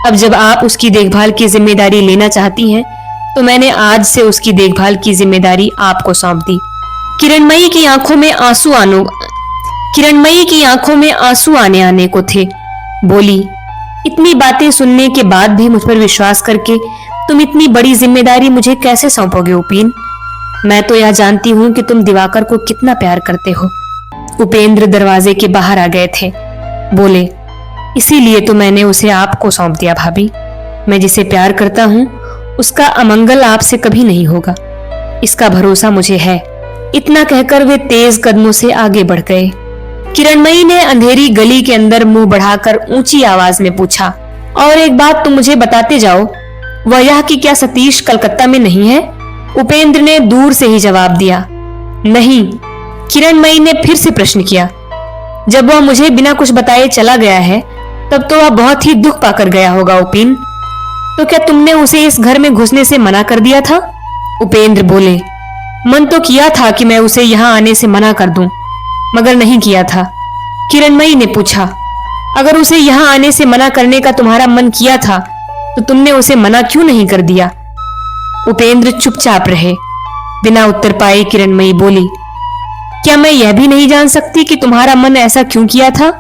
अब जब आप उसकी देखभाल की जिम्मेदारी लेना चाहती हैं, तो मैंने आज से उसकी देखभाल की जिम्मेदारी आपको सौंप दी। किरणमयी की आंखों में आंसू आने आने को थे। बोली, इतनी बातें सुनने के बाद भी मुझ पर विश्वास करके तुम इतनी बड़ी जिम्मेदारी मुझे कैसे सौंपोगे उपेन? मैं तो यह जानती हूं कि तुम दिवाकर को कितना प्यार करते हो। उपेंद्र दरवाजे के बाहर आ गए थे। बोले, इसीलिए तो मैंने उसे आपको सौंप दिया भाभी। मैं जिसे प्यार करता हूं, उसका अमंगल आपसे कभी नहीं होगा, इसका भरोसा मुझे है। इतना कहकर वे तेज कदमों से आगे बढ़ गए। किरणमयी ने अंधेरी गली के अंदर मुंह बढ़ाकर ऊंची आवाज में पूछा, और एक बात तुम मुझे बताते जाओ, वह यह कि क्या सतीश कलकत्ता में नहीं है? उपेंद्र ने दूर से ही जवाब दिया। नहीं। किरणमयी ने फिर से प्रश्न किया। जब वह मुझे बिना कुछ बताए चला गया है, तब तो वह बहुत ही दुख पाकर गया होगा उपेन। तो क्या तुमने उसे इस घर में घुसने से मना कर दिया था? उपेंद्र बोले, मन तो किया था कि मैं उसे यहाँ आने से मना कर दूं, मगर नहीं किया था। किरणमयी ने पूछा, अगर उसे यहाँ आने से मना करने का तुम्हारा मन किया था, तो तुमने उसे मना क्यों नहीं कर दिया? उपेंद्र चुपचाप रहे। बिना उत्तर पाए किरणमयी बोली, क्या मैं यह भी नहीं जान सकती कि तुम्हारा मन ऐसा क्यों किया था?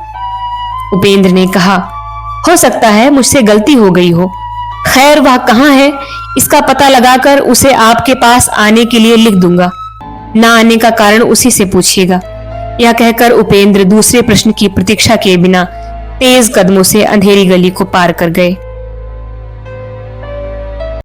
उपेंद्र ने कहा, हो सकता है मुझसे गलती हो गई हो। खैर, वह कहाँ है, इसका पता लगाकर उसे आपके पास आने के लिए लिख दूंगा। ना आने का कारण उसी से पूछिएगा। यह कहकर उपेंद्र दूसरे प्रश्न की प्रतीक्षा किए बिना तेज कदमों से अंधेरी गली को पार कर गए।